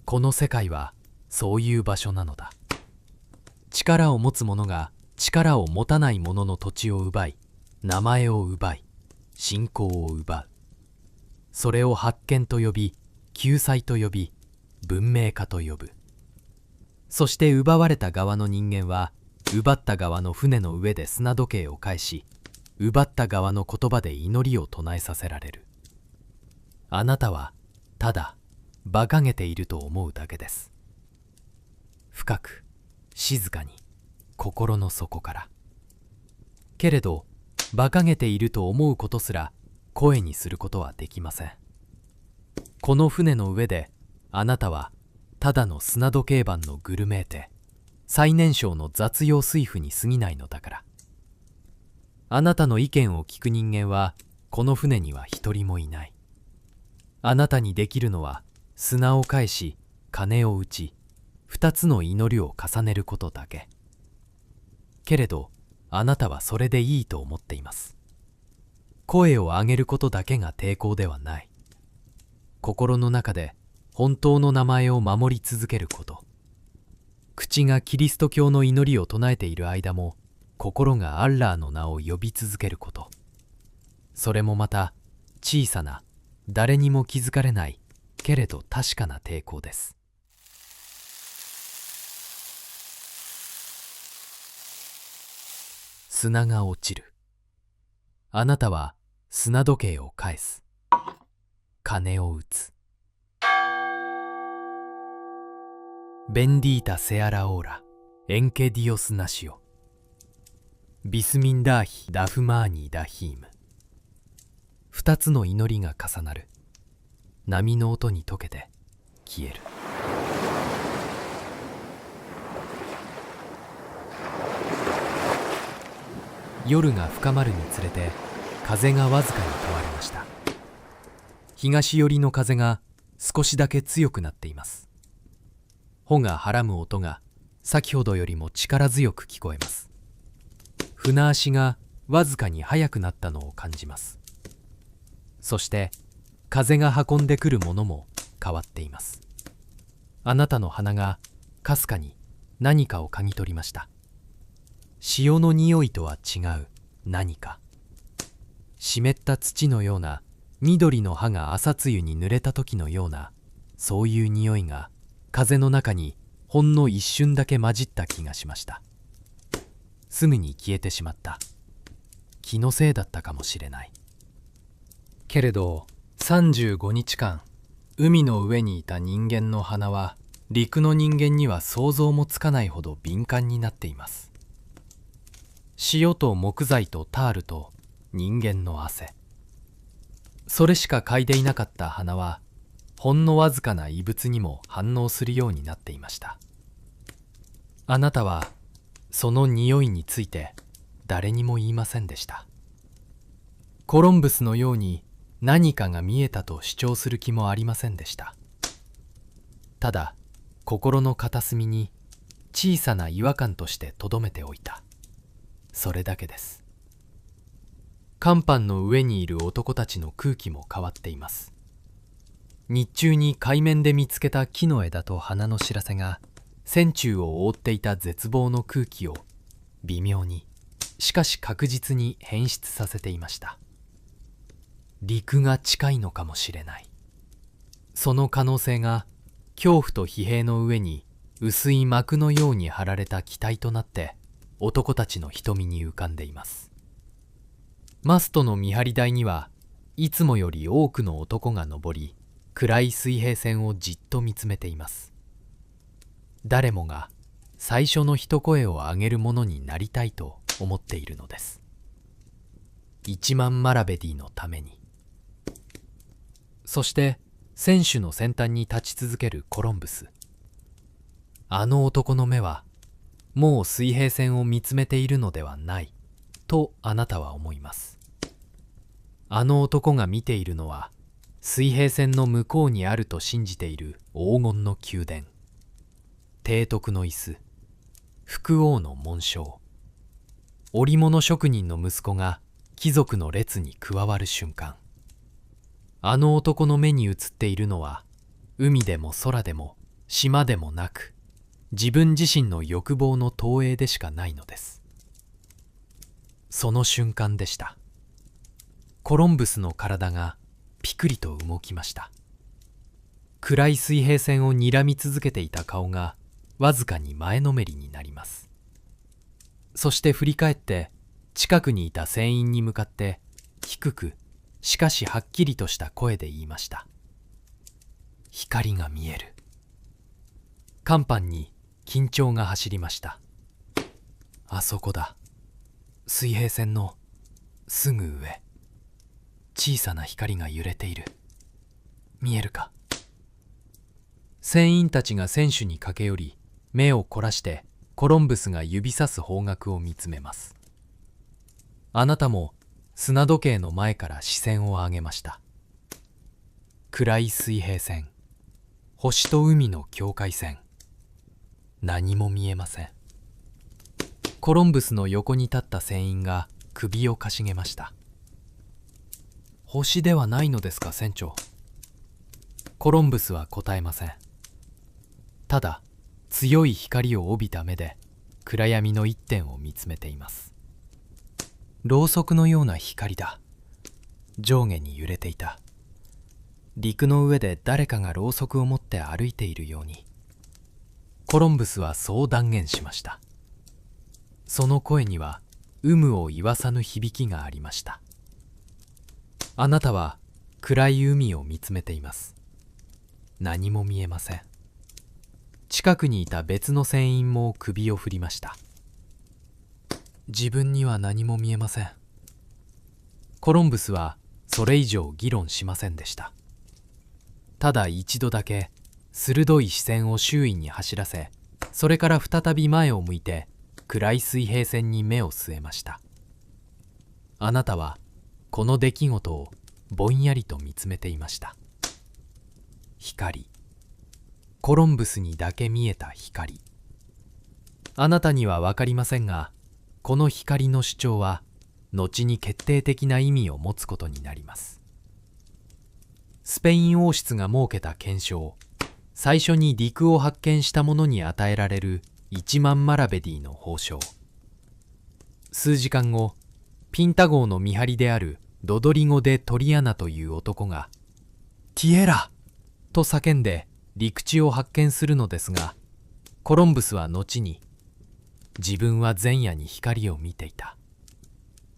この世界はそういう場所なのだ。力を持つ者が力を持たない者の土地を奪い、名前を奪い、信仰を奪う。それを発見と呼び、救済と呼び、文明化と呼ぶ。そして奪われた側の人間は、奪った側の船の上で砂時計を返し、奪った側の言葉で祈りを唱えさせられる。あなたはただ馬鹿げていると思うだけです。深く静かに心の底から。けれど馬鹿げていると思うことすら声にすることはできません。この船の上であなたはただの砂時計盤のグルメーテ、最年少の雑用水夫に過ぎないのだから。あなたの意見を聞く人間はこの船には一人もいない。あなたにできるのは砂を返し鐘を打ち、二つの祈りを重ねることだけ。けれどあなたはそれでいいと思っています。声を上げることだけが抵抗ではない。心の中で本当の名前を守り続けること。口がキリスト教の祈りを唱えている間も心がアッラーの名を呼び続けること。それもまた小さな、誰にも気づかれないけれど確かな抵抗です。砂が落ちる。あなたは砂時計を返す。鐘を打つ。ベンディータセアラオーラ、エンケディオスナシオ。ビスミンダーヒ・ラフマーニー・ラヒーム。二つの祈りが重なる。波の音に溶けて消える。夜が深まるにつれて風がわずかに変わりました。東寄りの風が少しだけ強くなっています。帆がはらむ音が先ほどよりも力強く聞こえます。船足がわずかに速くなったのを感じます。そして風が運んでくるものも変わっています。あなたの鼻がかすかに何かを嗅ぎ取りました。潮の匂いとは違う何か。湿った土のような緑の葉が朝露に濡れた時のような、そういう匂いが風の中にほんの一瞬だけ混じった気がしました。すぐに消えてしまった。気のせいだったかもしれない。けれど35日間海の上にいた人間の鼻は陸の人間には想像もつかないほど敏感になっています。塩と木材とタールと人間の汗、それしか嗅いでいなかった鼻はほんのわずかな異物にも反応するようになっていました。あなたはその匂いについて誰にも言いませんでした。コロンブスのように何かが見えたと主張する気もありませんでした。ただ心の片隅に小さな違和感として留めておいた。それだけです。甲板の上にいる男たちの空気も変わっています。日中に海面で見つけた木の枝と花の知らせが船中を覆っていた絶望の空気を微妙に、しかし確実に変質させていました。陸が近いのかもしれない。その可能性が恐怖と疲弊の上に薄い膜のように張られた機体となって男たちの瞳に浮かんでいます。マストの見張り台にはいつもより多くの男が上り、暗い水平線をじっと見つめています。誰もが最初の一声を上げるものになりたいと思っているのです。1万マラベディのために。そして船首の先端に立ち続けるコロンブス。あの男の目はもう水平線を見つめているのではないとあなたは思います。あの男が見ているのは水平線の向こうにあると信じている黄金の宮殿、提督の椅子、福王の紋章、織物職人の息子が貴族の列に加わる瞬間。あの男の目に映っているのは海でも空でも島でもなく、自分自身の欲望の投影でしかないのです。その瞬間でした。コロンブスの体がピクリと動きました。暗い水平線を睨み続けていた顔がわずかに前のめりになります。そして振り返って近くにいた船員に向かって低くしかしはっきりとした声で言いました。光が見える。甲板に緊張が走りました。あそこだ。水平線のすぐ上。小さな光が揺れている。見えるか。船員たちが船首に駆け寄り、目を凝らしてコロンブスが指さす方角を見つめます。あなたも砂時計の前から視線を上げました。暗い水平線、星と海の境界線。何も見えません。コロンブスの横に立った船員が首をかしげました。星ではないのですか、船長。コロンブスは答えません。ただ強い光を帯びた目で暗闇の一点を見つめています。ろうそくのような光だ。上下に揺れていた。陸の上で誰かがろうそくを持って歩いているように。コロンブスはそう断言しました。その声には有無を言わさぬ響きがありました。あなたは暗い海を見つめています。何も見えません。近くにいた別の船員も首を振りました。自分には何も見えません。コロンブスはそれ以上議論しませんでした。ただ一度だけ鋭い視線を周囲に走らせ、それから再び前を向いて暗い水平線に目を据えました。あなたはこの出来事をぼんやりと見つめていました。光。コロンブスにだけ見えた光。あなたには分かりませんが、この光の主張は後に決定的な意味を持つことになります。スペイン王室が設けた憲章、最初に陸を発見した者に与えられる1万マラベディの褒章。数時間後、ピンタ号の見張りであるロドリゴ・デ・トリアナという男がティエラと叫んで陸地を発見するのですが、コロンブスは後に自分は前夜に光を見ていた。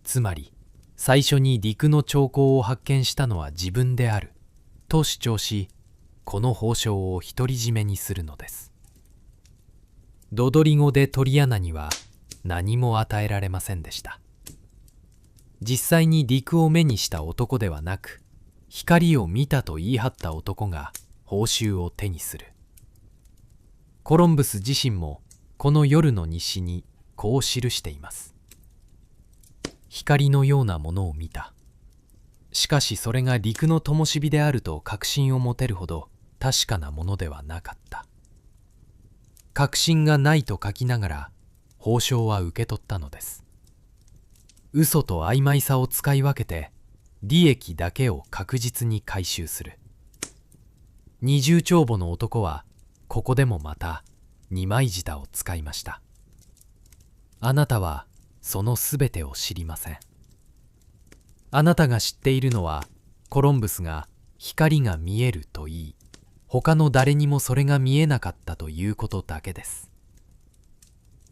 つまり最初に陸の兆候を発見したのは自分であると主張し、この褒章を独り占めにするのです。ロドリゴ・デ・トリアナには何も与えられませんでした。実際に陸を目にした男ではなく、光を見たと言い張った男が報酬を手にする。コロンブス自身もこの夜の日誌にこう記しています。光のようなものを見た。しかしそれが陸の灯火であると確信を持てるほど確かなものではなかった。確信がないと書きながら褒章は受け取ったのです。嘘と曖昧さを使い分けて利益だけを確実に回収する。二重帳簿の男はここでもまた二枚舌を使いました。あなたはそのすべてを知りません。あなたが知っているのはコロンブスが光が見えると言い、他の誰にもそれが見えなかったということだけです。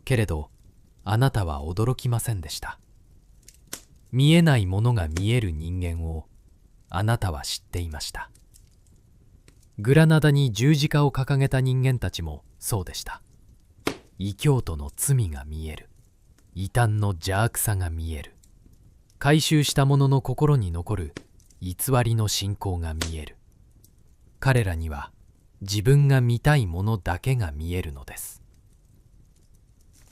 けれどあなたは驚きませんでした。見えないものが見える人間をあなたは知っていました。グラナダに十字架を掲げた人間たちもそうでした。異教徒の罪が見える。異端の邪悪さが見える。回収した者の心に残る偽りの信仰が見える。彼らには自分が見たいものだけが見えるのです。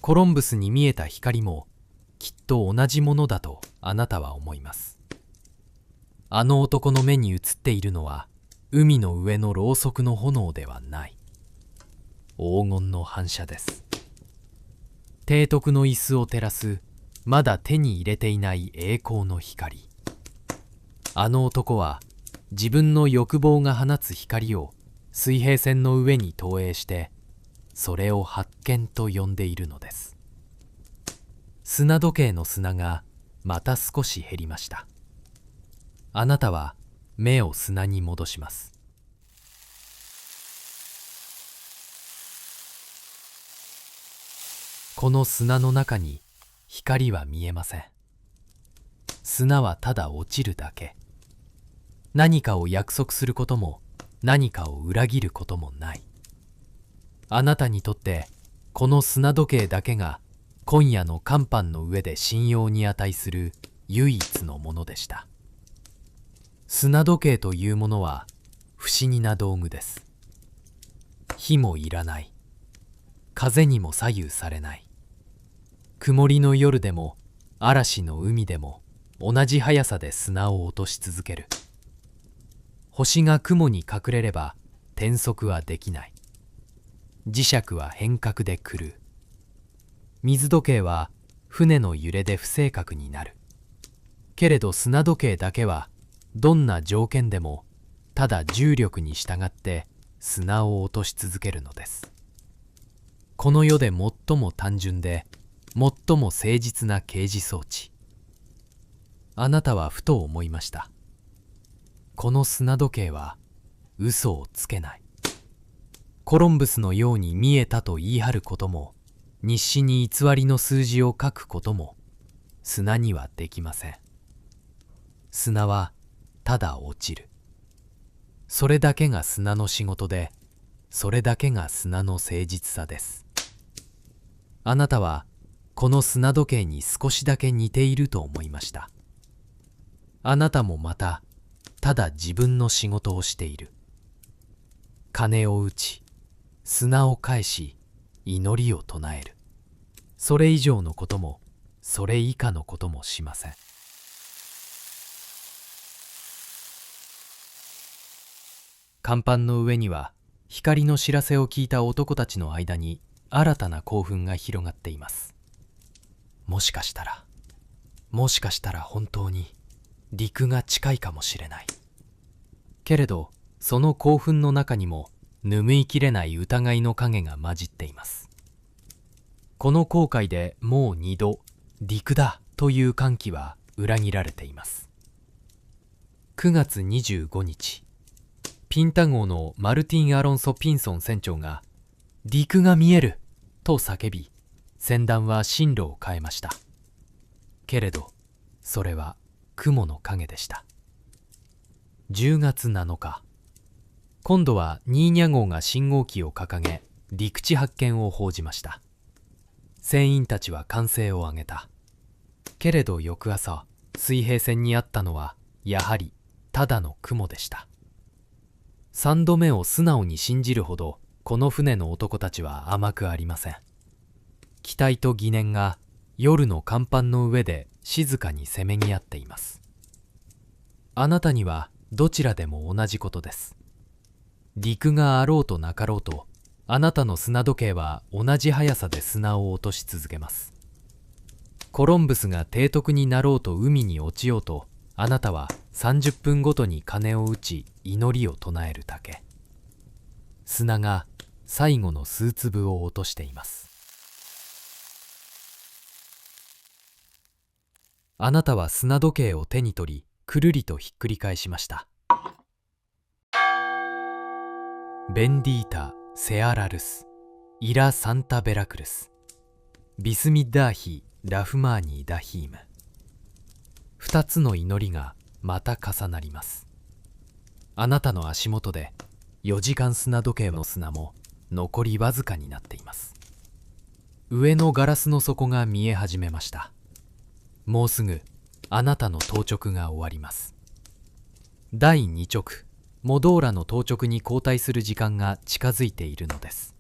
コロンブスに見えた光もきっと同じものだとあなたは思います。あの男の目に映っているのは海の上のろうそくの炎ではない。黄金の反射です。提督の椅子を照らすまだ手に入れていない栄光の光。あの男は自分の欲望が放つ光を水平線の上に投影してそれを発見と呼んでいるのです。砂時計の砂がまた少し減りました。あなたは目を砂に戻します。この砂の中に光は見えません。砂はただ落ちるだけ。何かを約束することも何かを裏切ることもない。あなたにとってこの砂時計だけが今夜の甲板の上で信用に値する唯一のものでした。砂時計というものは不思議な道具です。火もいらない。風にも左右されない。曇りの夜でも嵐の海でも同じ速さで砂を落とし続ける。星が雲に隠れれば転速はできない。磁石は変革で狂う。水時計は船の揺れで不正確になる。けれど砂時計だけはどんな条件でもただ重力に従って砂を落とし続けるのです。この世で最も単純で最も誠実な計時装置。あなたはふと思いました。この砂時計は嘘をつけない。コロンブスのように見えたと言い張ることも、日誌に偽りの数字を書くことも砂にはできません。砂はただ落ちる。それだけが砂の仕事で、それだけが砂の誠実さです。あなたはこの砂時計に少しだけ似ていると思いました。あなたもまたただ自分の仕事をしている。鐘を打ち、砂を返し、祈りを唱える。それ以上のことも、それ以下のこともしません。甲板の上には、光の知らせを聞いた男たちの間に新たな興奮が広がっています。もしかしたら本当に陸が近いかもしれない。けれどその興奮の中にも拭いきれない疑いの影が混じっています。この航海でもう二度陸だという歓喜は裏切られています。9月25日、ピンタ号のマルティン・アロンソ・ピンソン船長が陸が見えると叫び、船団は進路を変えました。けれどそれは雲の影でした。10月7日、今度はニーニャ号が信号機を掲げ陸地発見を報じました。船員たちは歓声を上げた。けれど翌朝、水平線にあったのはやはりただの雲でした。3度目を素直に信じるほどこの船の男たちは甘くありません。期待と疑念が夜の甲板の上で静かにせめぎ合っています。あなたにはどちらでも同じことです。陸があろうとなかろうと、あなたの砂時計は同じ速さで砂を落とし続けます。コロンブスが提督になろうと海に落ちようと、あなたは30分ごとに鐘を打ち祈りを唱えるだけ。砂が最後の数粒を落としています。あなたは砂時計を手に取り、くるりとひっくり返しました。ベンディータ・セアラルス、イラ・サンタ・ベラクルス、ビスミッダーヒ・ラフマーニー・ダヒーム。2つの祈りがまた重なります。あなたの足元で4時間砂時計の砂も残りわずかになっています。上のガラスの底が見え始めました。もうすぐあなたの当直が終わります。第2直、モドーラの当直に交代する時間が近づいているのです。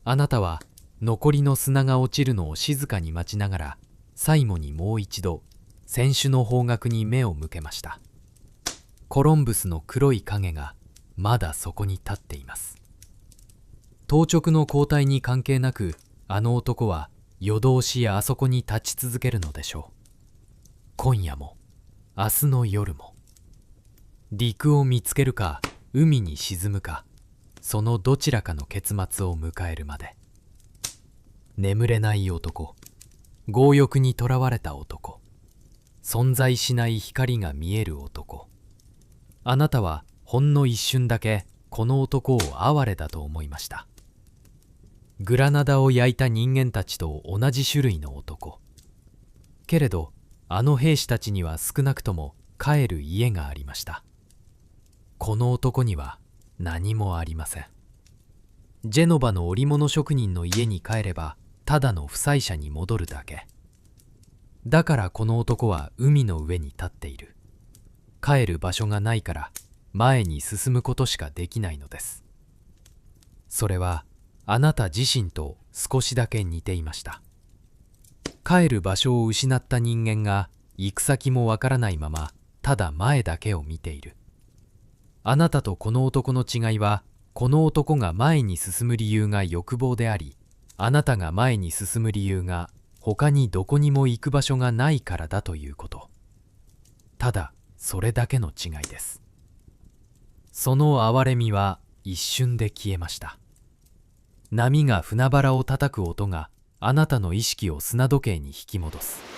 あなたは残りの砂が落ちるのを静かに待ちながら、最後にもう一度船首の方角に目を向けました。コロンブスの黒い影がまだそこに立っています。当直の交代に関係なく、あの男は夜通しあそこに立ち続けるのでしょう。今夜も明日の夜も。陸を見つけるか海に沈むか、そのどちらかの結末を迎えるまで。眠れない男、強欲にとらわれた男、存在しない光が見える男。あなたはほんの一瞬だけこの男を哀れだと思いました。グラナダを焼いた人間たちと同じ種類の男。けれどあの兵士たちには少なくとも帰る家がありました。この男には何もありません。ジェノバの織物職人の家に帰ればただの負債者に戻るだけ。だからこの男は海の上に立っている。帰る場所がないから前に進むことしかできないのです。それはあなた自身と少しだけ似ていました。帰る場所を失った人間が行く先もわからないままただ前だけを見ている。あなたとこの男の違いは、この男が前に進む理由が欲望であり、あなたが前に進む理由が他にどこにも行く場所がないからだということ。ただそれだけの違いです。その哀れみは一瞬で消えました。波が船腹を叩く音があなたの意識を砂時計に引き戻す。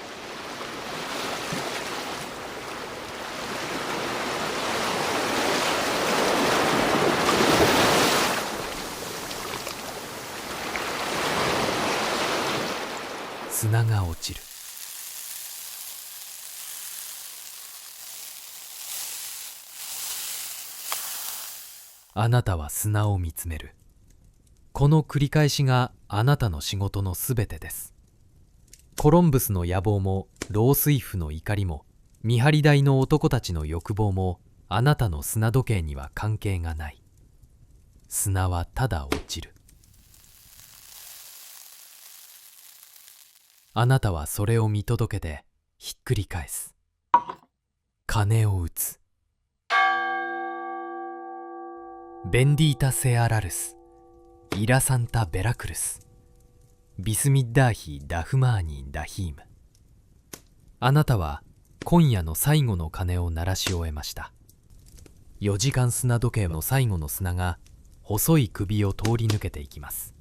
砂が落ちる。あなたは砂を見つめる。この繰り返しがあなたの仕事のすべてです。コロンブスの野望もロースイフの怒りも見張り台の男たちの欲望もあなたの砂時計には関係がない。砂はただ落ちる。あなたはそれを見届けてひっくり返す。鐘を打つ。ベンディータ・セアラルス、イラサンタ・ベラクルス、ビスミッダーヒ・ダフマーニ・ダヒーム。あなたは今夜の最後の鐘を鳴らし終えました。4時間砂時計の最後の砂が細い首を通り抜けていきます。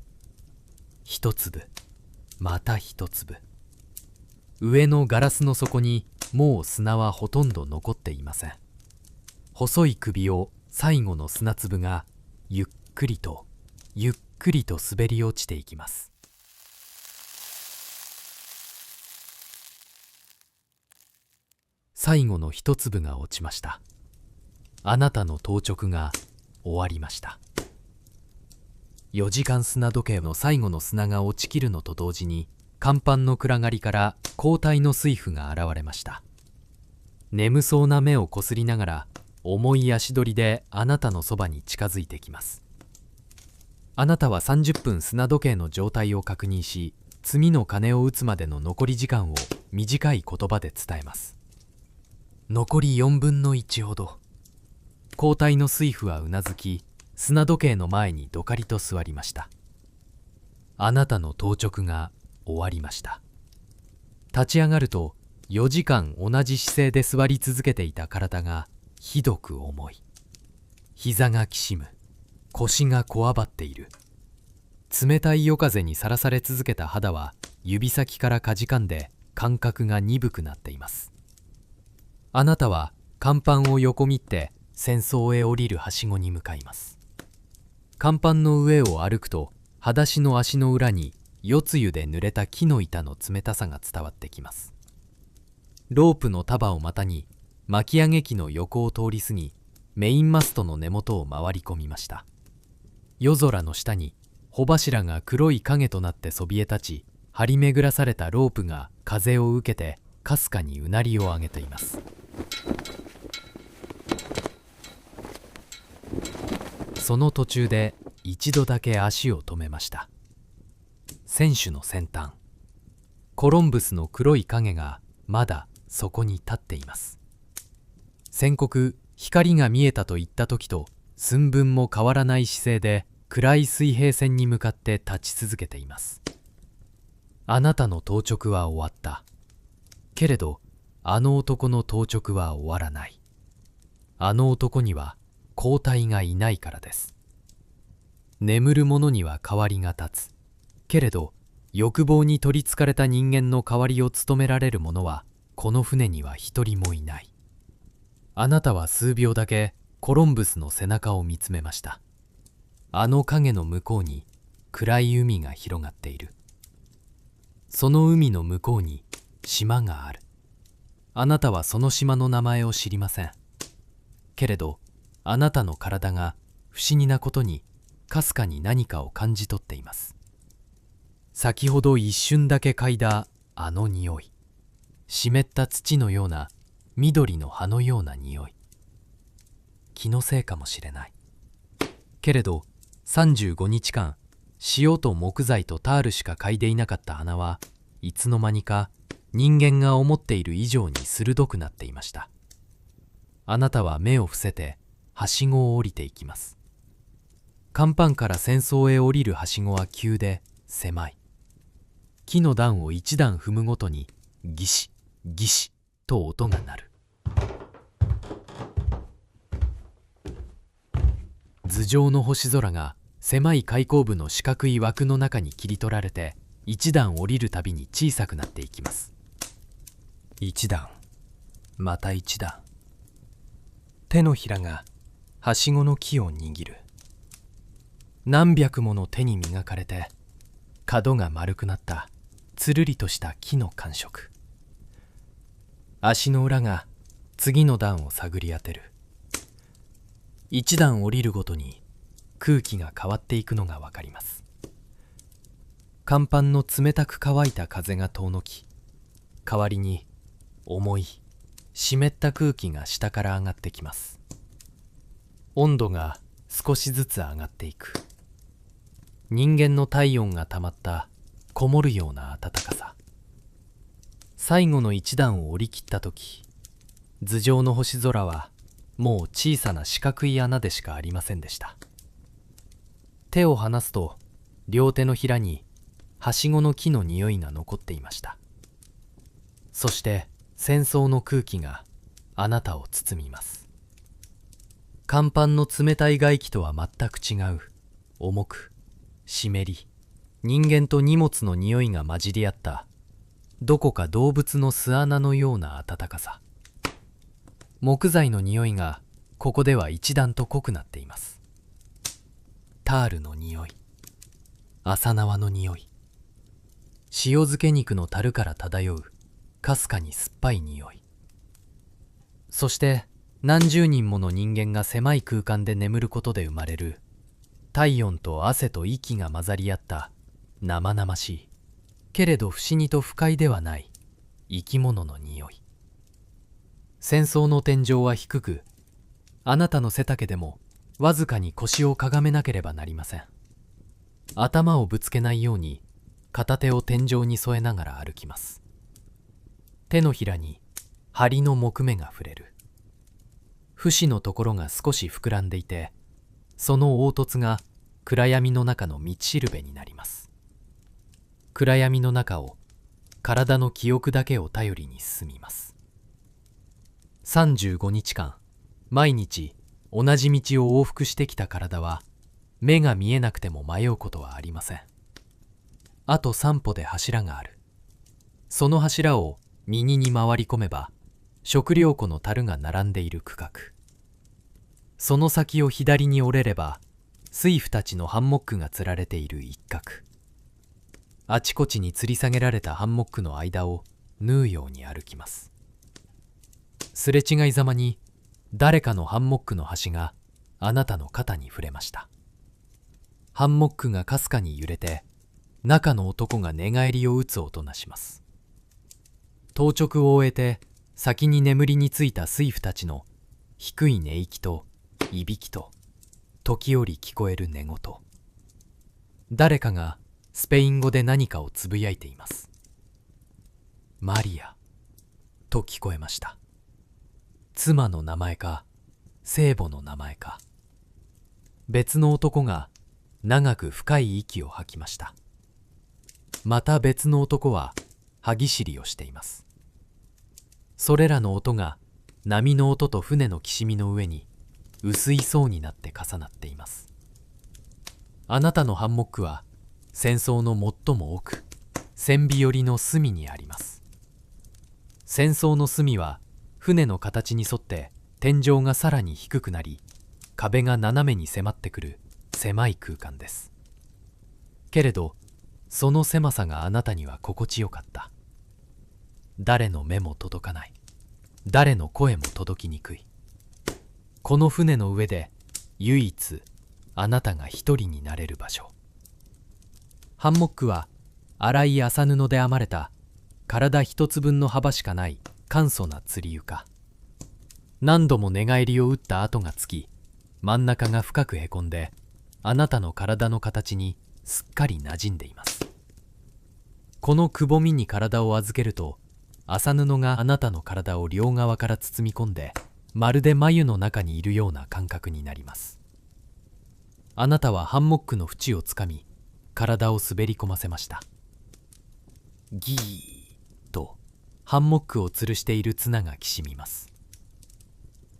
一粒、また一粒。上のガラスの底にもう砂はほとんど残っていません。細い首を最後の砂粒がゆっくりとゆっくりと滑り落ちていきます。最後の一粒が落ちました。あなたの当直が終わりました。4時間砂時計の最後の砂が落ちきるのと同時に、甲板の暗がりから交代の水夫が現れました。眠そうな目をこすりながら重い足取りであなたのそばに近づいてきます。あなたは30分砂時計の状態を確認し、次の鐘を打つまでの残り時間を短い言葉で伝えます。残り4分の1ほど。交代の水夫はうなずき、砂時計の前にどかりと座りました。あなたの当直が終わりました。立ち上がると4時間同じ姿勢で座り続けていた体がひどく重い。膝がきしむ。腰がこわばっている。冷たい夜風にさらされ続けた肌は指先からかじかんで感覚が鈍くなっています。あなたは甲板を横切って船倉へ降りるはしごに向かいます。甲板の上を歩くと裸足の足の裏に夜露で濡れた木の板の冷たさが伝わってきます。ロープの束を股に巻き上げ機の横を通り過ぎ、メインマストの根元を回り込みました。夜空の下に帆柱が黒い影となってそびえ立ち、張り巡らされたロープが風を受けてかすかにうなりを上げています。その途中で一度だけ足を止めました。船首の先端、コロンブスの黒い影がまだそこに立っています。宣告、光が見えたと言った時と寸分も変わらない姿勢で暗い水平線に向かって立ち続けています。あなたの当直は終わった。けれどあの男の当直は終わらない。あの男には交代がいないからです。眠る者には代わりが立つ。けれど欲望に取りつかれた人間の代わりを務められる者はこの船には一人もいない。あなたは数秒だけコロンブスの背中を見つめました。あの影の向こうに暗い海が広がっている。その海の向こうに島がある。あなたはその島の名前を知りません。けれどあなたの体が不思議なことにかすかに何かを感じ取っています。先ほど一瞬だけ嗅いだあの匂い、湿った土のような緑の葉のような匂い。気のせいかもしれない。けれど35日間塩と木材とタールしか嗅いでいなかった鼻はいつの間にか人間が思っている以上に鋭くなっていました。あなたは目を伏せてはしごを降りていきます。甲板から船倉へ降りるはしごは急で狭い。木の段を一段踏むごとにギシギシと音が鳴る。頭上の星空が狭い開口部の四角い枠の中に切り取られて一段降りるたびに小さくなっていきます。一段、また一段。手のひらがはしごの木を握る。何百もの手に磨かれて角が丸くなったつるりとした木の感触。足の裏が次の段を探り当てる。一段降りるごとに空気が変わっていくのがわかります。甲板の冷たく乾いた風が遠のき、代わりに重い湿った空気が下から上がってきます。温度が少しずつ上がっていく。人間の体温がたまったこもるような暖かさ。最後の一段を降り切った時、頭上の星空はもう小さな四角い穴でしかありませんでした。手を離すと両手のひらにはしごの木の匂いが残っていました。そして戦争の空気があなたを包みます。甲板の冷たい外気とは全く違う重く湿り、人間と荷物の匂いが混じり合ったどこか動物の巣穴のような暖かさ。木材の匂いがここでは一段と濃くなっています。タールの匂い、朝縄の匂い、塩漬け肉の樽から漂うかすかに酸っぱい匂い。そして何十人もの人間が狭い空間で眠ることで生まれる体温と汗と息が混ざり合った生々しいけれど不思議と不快ではない生き物の匂い。戦争の天井は低く、あなたの背丈でもわずかに腰をかがめなければなりません。頭をぶつけないように片手を天井に添えながら歩きます。手のひらに梁の木目が触れる。節のところが少し膨らんでいて、その凹凸が暗闇の中の道しるべになります。暗闇の中を体の記憶だけを頼りに進みます。35日間毎日同じ道を往復してきた体は目が見えなくても迷うことはありません。あと3歩で柱がある。その柱を右に回り込めば食料庫の樽が並んでいる区画。その先を左に折れれば水夫たちのハンモックが吊られている一角。あちこちに吊り下げられたハンモックの間を縫うように歩きます。すれ違いざまに誰かのハンモックの端があなたの肩に触れました。ハンモックがかすかに揺れて中の男が寝返りを打つ音がします。当直を終えて先に眠りについた水夫たちの低い寝息といびきと時折聞こえる寝言。誰かがスペイン語で何かをつぶやいています。マリアと聞こえました。妻の名前か聖母の名前か。別の男が長く深い息を吐きました。また別の男は歯ぎしりをしています。それらの音が波の音と船のきしみの上に薄い層になって重なっています。あなたのハンモックは船倉の最も奥、船尾寄りの隅にあります。船倉の隅は船の形に沿って天井がさらに低くなり、壁が斜めに迫ってくる狭い空間です。けれどその狭さがあなたには心地よかった。誰の目も届かない、誰の声も届きにくい。この船の上で唯一あなたが一人になれる場所。ハンモックは粗い麻布で編まれた体一つ分の幅しかない簡素な吊り床。何度も寝返りを打った跡がつき、真ん中が深くへこんで、あなたの体の形にすっかり馴染んでいます。このくぼみに体を預けると、麻布があなたの体を両側から包み込んで、まるで繭の中にいるような感覚になります。あなたはハンモックの縁をつかみ、体を滑り込ませました。ギーとハンモックを吊るしている綱がきしみます。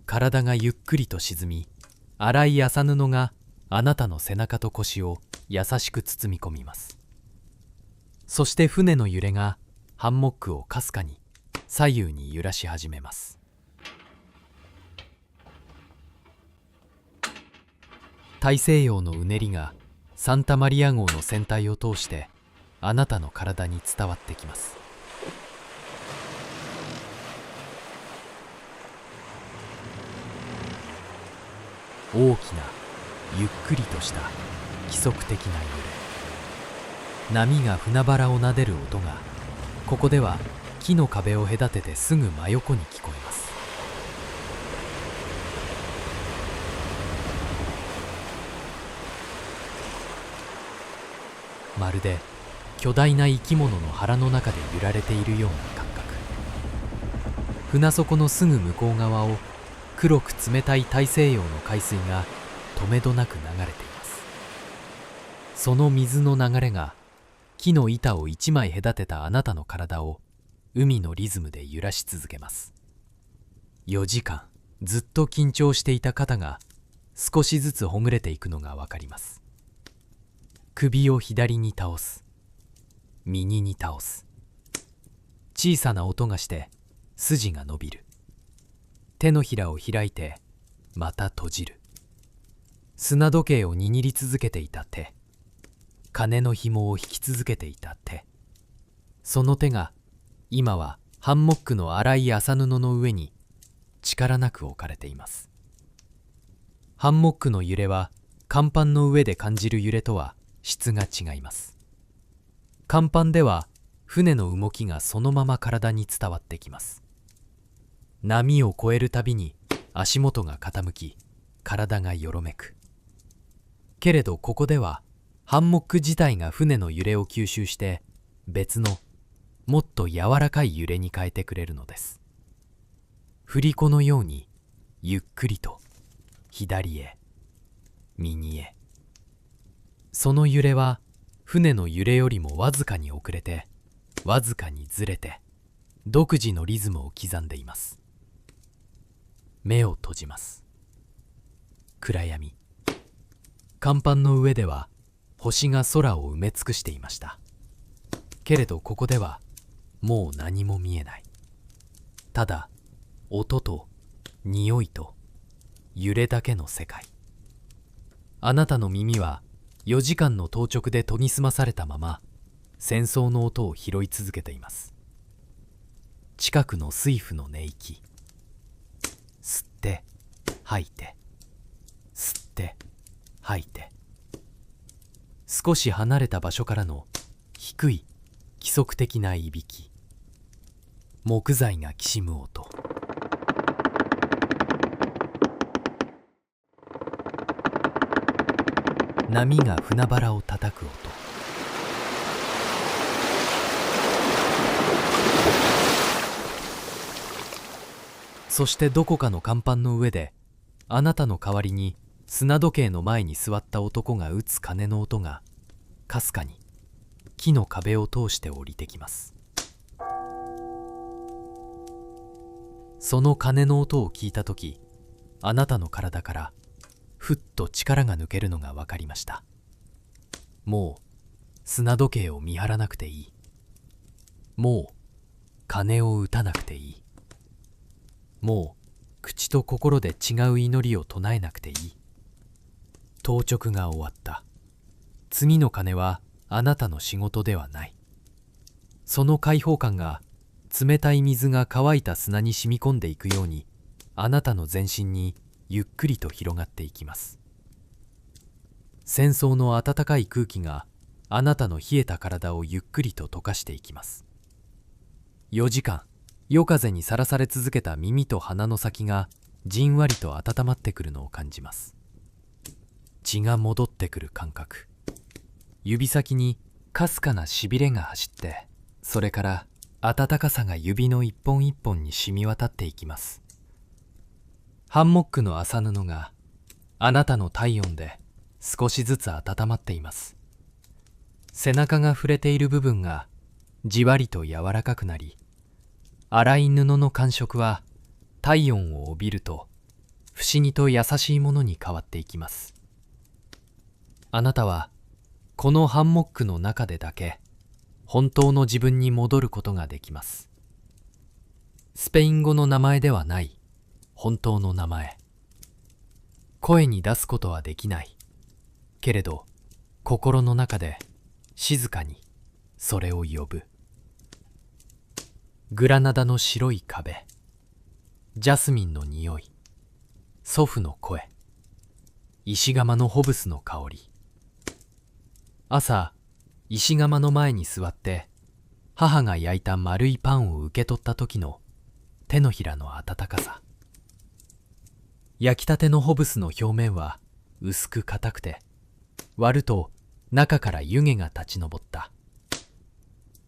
体がゆっくりと沈み、粗い麻布があなたの背中と腰を優しく包み込みます。そして船の揺れがハンモックをかすかに左右に揺らし始めます。大西洋のうねりがサンタマリア号の船体を通してあなたの体に伝わってきます。大きなゆっくりとした規則的な揺れ、波が船腹をなでる音がここでは木の壁を隔ててすぐ真横に聞こえます。まるで巨大な生き物の腹の中で揺られているような感覚。船底のすぐ向こう側を黒く冷たい大西洋の海水がとめどなく流れています。その水の流れが木の板を一枚隔てたあなたの体を海のリズムで揺らし続けます。4時間ずっと緊張していた肩が少しずつほぐれていくのがわかります。首を左に倒す、右に倒す。小さな音がして筋が伸びる。手のひらを開いてまた閉じる。砂時計を握り続けていた手、鐘の紐を引き続けていた手、その手が今はハンモックの粗い麻布の上に力なく置かれています。ハンモックの揺れは甲板の上で感じる揺れとは質が違います。甲板では船の動きがそのまま体に伝わってきます。波を越えるたびに足元が傾き、体がよろめく。けれどここではハンモック自体が船の揺れを吸収して別のもっと柔らかい揺れに変えてくれるのです。振り子のようにゆっくりと左へ右へ。その揺れは船の揺れよりもわずかに遅れて、わずかにずれて独自のリズムを刻んでいます。目を閉じます。暗闇。甲板の上では星が空を埋め尽くしていました。けれどここではもう何も見えない。ただ音と匂いと揺れだけの世界。あなたの耳は4時間の当直で研ぎ澄まされたまま戦争の音を拾い続けています。近くの水夫の寝息。吸って吐いて、吸って吐いて。少し離れた場所からの低い規則的ないびき。木材がきしむ音。波が船腹を叩く音。そしてどこかの甲板の上であなたの代わりに砂時計の前に座った男が打つ鐘の音がかすかに木の壁を通して降りてきます。その鐘の音を聞いたとき、あなたの体からふっと力が抜けるのが分かりました。もう砂時計を見張らなくていい。もう鐘を打たなくていい。もう口と心で違う祈りを唱えなくていい。当直が終わった。次の鐘はあなたの仕事ではない。その解放感が冷たい水が乾いた砂に染み込んでいくように、あなたの全身にゆっくりと広がっていきます。戦争の暖かい空気があなたの冷えた体をゆっくりと溶かしていきます。4時間夜風にさらされ続けた耳と鼻の先がじんわりと温まってくるのを感じます。血が戻ってくる感覚。指先にかすかなしびれが走って、それから温かさが指の一本一本に染み渡っていきます。ハンモックの麻布があなたの体温で少しずつ温まっています。背中が触れている部分がじわりと柔らかくなり、粗い布の感触は体温を帯びると不思議と優しいものに変わっていきます。あなたはこのハンモックの中でだけ本当の自分に戻ることができます。スペイン語の名前ではない本当の名前。声に出すことはできないけれど、心の中で静かにそれを呼ぶ。グラナダの白い壁、ジャスミンの匂い、祖父の声、石窯のホブスの香り。朝、石窯の前に座って母が焼いた丸いパンを受け取った時の手のひらの温かさ。焼きたてのホブスの表面は薄く硬くて、割ると中から湯気が立ち上った。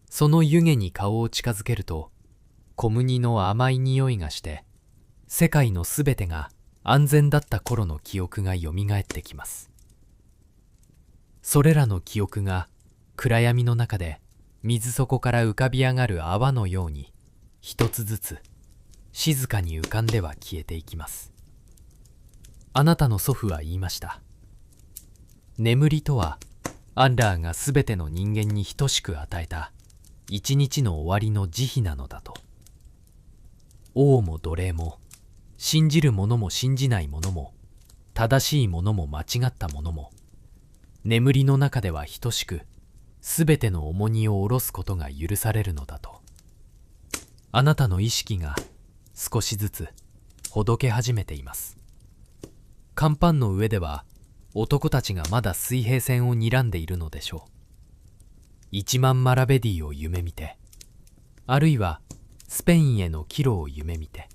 その湯気に顔を近づけると、小麦の甘い匂いがして、世界のすべてが安全だった頃の記憶がよみがえってきます。それらの記憶が暗闇の中で水底から浮かび上がる泡のように一つずつ静かに浮かんでは消えていきます。あなたの祖父は言いました。眠りとはアンラーがすべての人間に等しく与えた一日の終わりの慈悲なのだと。王も奴隷も信じる者も信じない者も正しい者も間違った者も眠りの中では等しくすべての重荷を下ろすことが許されるのだと。あなたの意識が少しずつほどけ始めています。甲板の上では男たちがまだ水平線を睨んでいるのでしょう。1万マラベディを夢見て、あるいはスペインへの帰路を夢見て、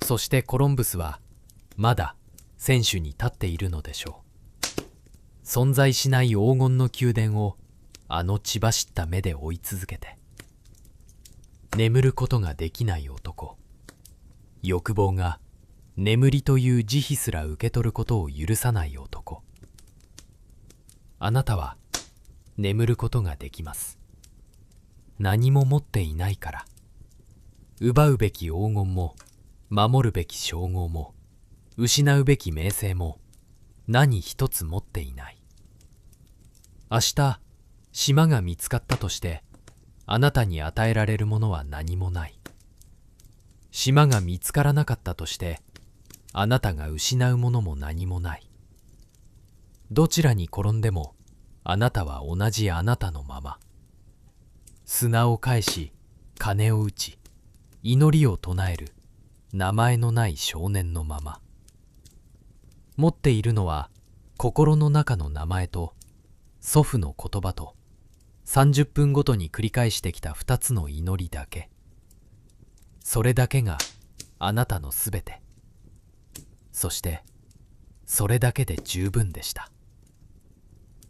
そしてコロンブスはまだ船首に立っているのでしょう。存在しない黄金の宮殿をあの血走った目で追い続けて、眠ることができない男、欲望が眠りという慈悲すら受け取ることを許さない男。あなたは眠ることができます。何も持っていないから。奪うべき黄金も守るべき称号も失うべき名声も何一つ持っていない。明日島が見つかったとしてあなたに与えられるものは何もない。島が見つからなかったとしてあなたが失うものも何もない。どちらに転んでもあなたは同じあなたのまま。砂を返し鐘を打ち祈りを唱える名前のない少年のまま。持っているのは心の中の名前と祖父の言葉と30分ごとに繰り返してきた2つの祈りだけ。それだけがあなたのすべて。そしてそれだけで十分でした。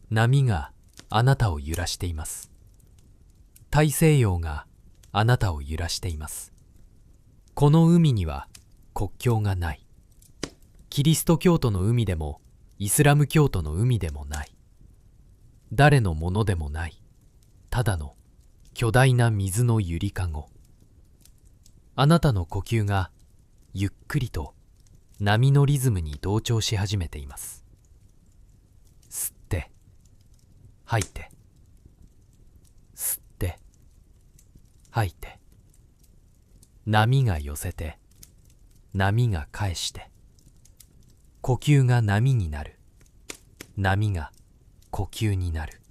波があなたを揺らしています。大西洋があなたを揺らしています。この海には国境がない。キリスト教徒の海でもイスラム教徒の海でもない。誰のものでもない。ただの巨大な水のゆりかご。あなたの呼吸がゆっくりと波のリズムに同調し始めています。吸って吐いて、吸って吐いて、波が寄せて波が返して、呼吸が波になる、波が呼吸になる。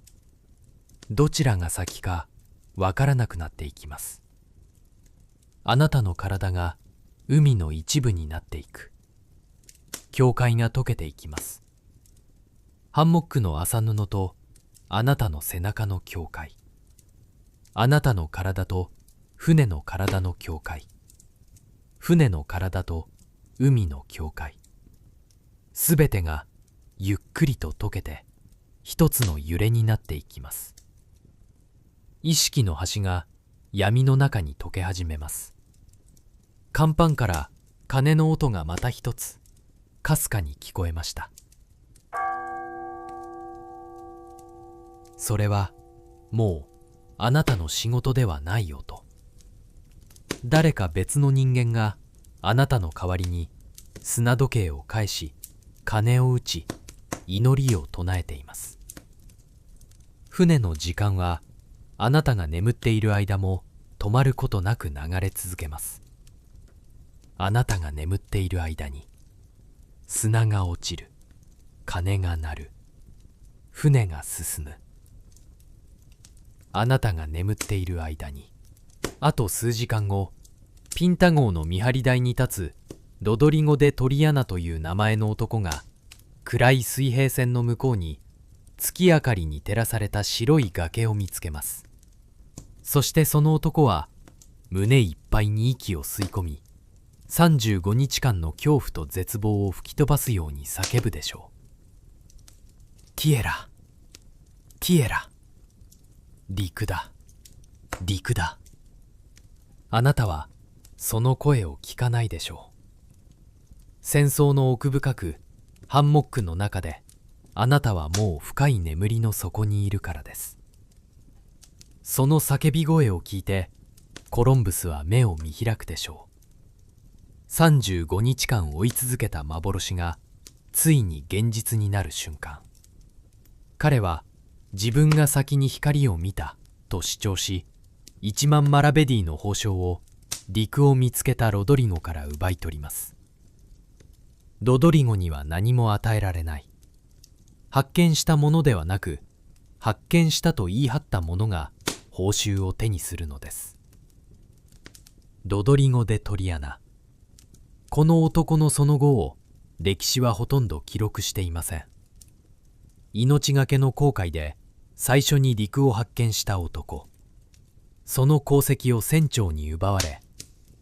どちらが先かわからなくなっていきます。あなたの体が海の一部になっていく。境界が解けていきます。ハンモックの麻布とあなたの背中の境界、あなたの体と船の体の境界、船の体と海の境界、すべてがゆっくりと解けて一つの揺れになっていきます。意識の端が闇の中に溶け始めます。甲板から鐘の音がまた一つかすかに聞こえました。それはもうあなたの仕事ではない音。誰か別の人間があなたの代わりに砂時計を返し、鐘を打ち、祈りを唱えています。船の時間はあなたが眠っている間も止まることなく流れ続けます。あなたが眠っている間に砂が落ちる、鐘が鳴る、船が進む。あなたが眠っている間に、あと数時間後、ピンタ号の見張り台に立つロドリゴ・デ・トリアナという名前の男が、暗い水平線の向こうに月明かりに照らされた白い崖を見つけます。そしてその男は胸いっぱいに息を吸い込み、35日間の恐怖と絶望を吹き飛ばすように叫ぶでしょう。ティエラ、ティエラ、陸だ、陸だ。あなたはその声を聞かないでしょう。戦争の奥深くハンモックの中で、あなたはもう深い眠りの底にいるからです。その叫び声を聞いてコロンブスは目を見開くでしょう。35日間追い続けた幻がついに現実になる瞬間、彼は自分が先に光を見たと主張し、1万マラベディの報奨を陸を見つけたロドリゴから奪い取ります。ロドリゴには何も与えられない。発見したものではなく、発見したと言い張った者が報酬を手にするのです。ロドリゴ・デ・トリアナ。この男のその後を歴史はほとんど記録していません。命がけの航海で最初に陸を発見した男。その功績を船長に奪われ、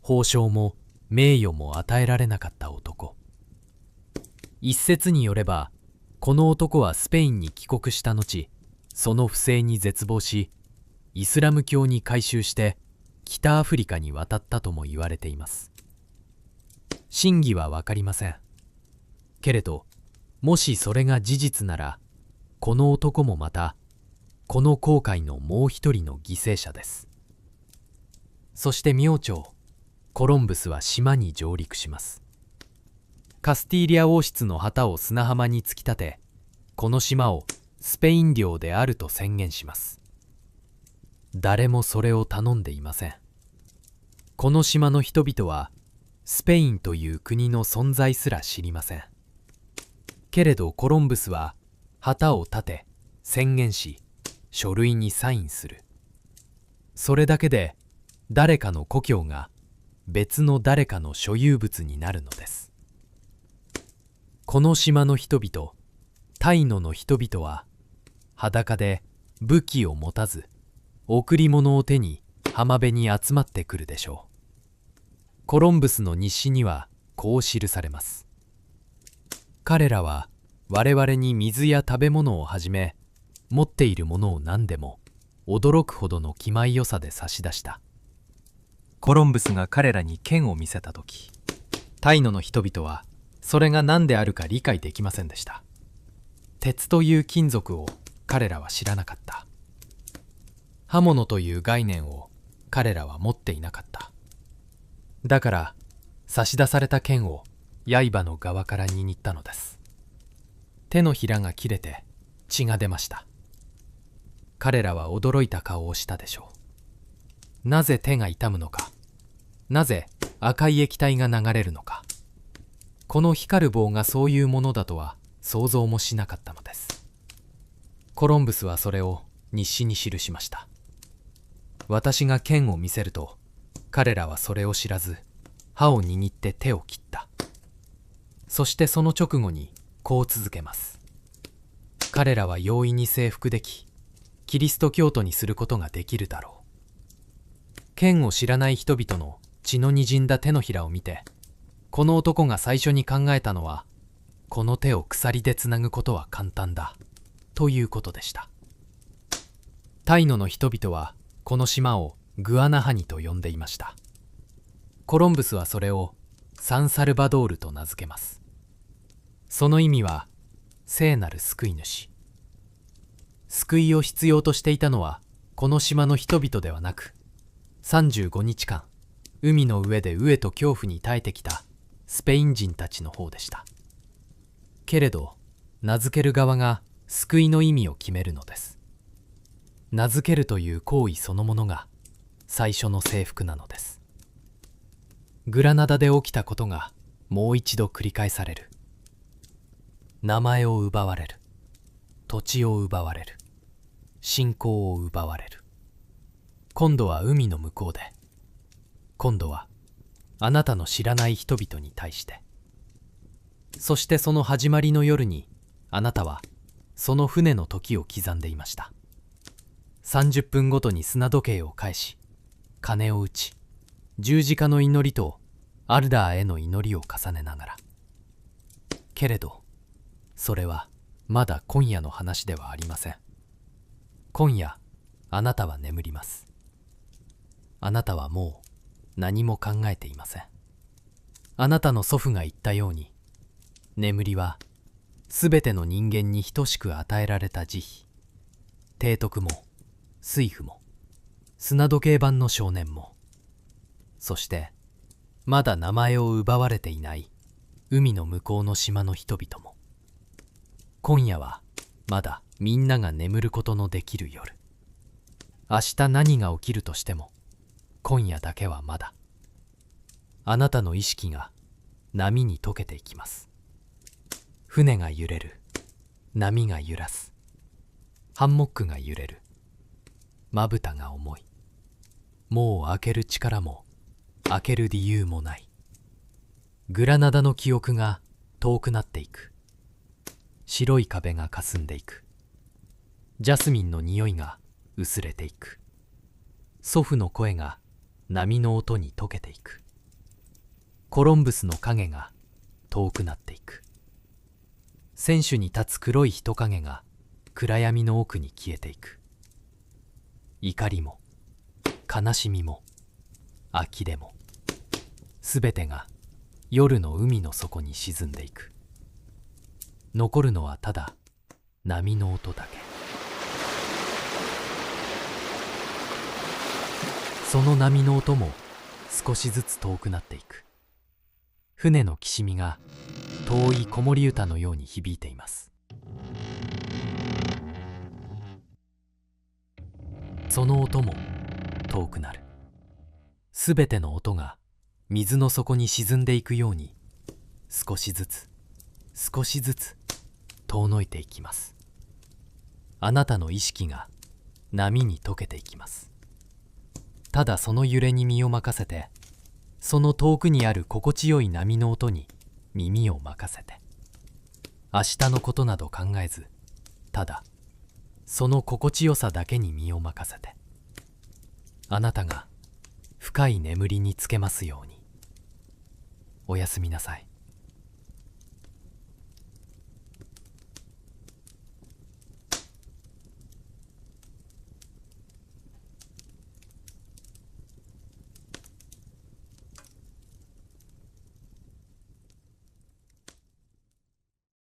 報奨も名誉も与えられなかった男。一説によれば、この男はスペインに帰国した後、その不正に絶望し、イスラム教に改宗して北アフリカに渡ったとも言われています。真偽は分かりません。けれど、もしそれが事実なら、この男もまたこの航海のもう一人の犠牲者です。そして明朝、コロンブスは島に上陸します。カスティーリア王室の旗を砂浜に突き立て、この島をスペイン領であると宣言します。誰もそれを頼んでいません。この島の人々はスペインという国の存在すら知りません。けれどコロンブスは旗を立て宣言し、書類にサインする。それだけで誰かの故郷が別の誰かの所有物になるのです。この島の人々、タイノの人々は裸で武器を持たず、贈り物を手に浜辺に集まってくるでしょう。コロンブスの日誌にはこう記されます。彼らは我々に水や食べ物をはじめ、持っているものを何でも驚くほどの気前よさで差し出した。コロンブスが彼らに剣を見せたとき、タイノの人々はそれが何であるか理解できませんでした。鉄という金属を彼らは知らなかった。刃物という概念を彼らは持っていなかった。だから差し出された剣を刃の側から握ったのです。手のひらが切れて血が出ました。彼らは驚いた顔をしたでしょう。なぜ手が痛むのか、なぜ赤い液体が流れるのか、この光る棒がそういうものだとは想像もしなかったのです。コロンブスはそれを日誌に記しました。私が剣を見せると、彼らはそれを知らず、刃を握って手を切った。そしてその直後にこう続けます。彼らは容易に征服でき、キリスト教徒にすることができるだろう。剣を知らない人々の血のにじんだ手のひらを見て、この男が最初に考えたのは、この手を鎖でつなぐことは簡単だ、ということでした。タイノの人々はこの島をグアナハニと呼んでいました。コロンブスはそれをサンサルバドールと名付けます。その意味は聖なる救い主。救いを必要としていたのはこの島の人々ではなく、35日間海の上で飢えと恐怖に耐えてきたスペイン人たちの方でした。けれど名付ける側が救いの意味を決めるのです。名付けるという行為そのものが最初の征服なのです。グラナダで起きたことがもう一度繰り返される。名前を奪われる。土地を奪われる。信仰を奪われる。今度は海の向こうで、今度はあなたの知らない人々に対して。そしてその始まりの夜にあなたはその船の時を刻んでいました。30分ごとに砂時計を返し、鐘を打ち、十字架の祈りとアルダーへの祈りを重ねながら。けれどそれはまだ今夜の話ではありません。今夜あなたは眠ります。あなたはもう何も考えていません。あなたの祖父が言ったように、眠りはすべての人間に等しく与えられた慈悲。提督も水夫も砂時計盤の少年も、そしてまだ名前を奪われていない海の向こうの島の人々も。今夜はまだみんなが眠ることのできる夜。明日何が起きるとしても、今夜だけはまだ。あなたの意識が波に溶けていきます。船が揺れる。波が揺らす。ハンモックが揺れる。まぶたが重い。もう開ける力も開ける理由もない。グラナダの記憶が遠くなっていく。白い壁が霞んでいく。ジャスミンの匂いが薄れていく。祖父の声が波の音に溶けていく。コロンブスの影が遠くなっていく。船首に立つ黒い人影が暗闇の奥に消えていく。怒りも悲しみも呆れも、すべてが夜の海の底に沈んでいく。残るのはただ波の音だけ。その波の音も少しずつ遠くなっていく。船のきしみが遠い子守歌のように響いています。その音も遠くなる。すべての音が水の底に沈んでいくように、少しずつ少しずつ遠のいていきます。あなたの意識が波に溶けていきます。ただその揺れに身を任せて、その遠くにある心地よい波の音に耳を任せて、明日のことなど考えず、ただその心地よさだけに身を任せて、あなたが深い眠りにつけますように。おやすみなさい。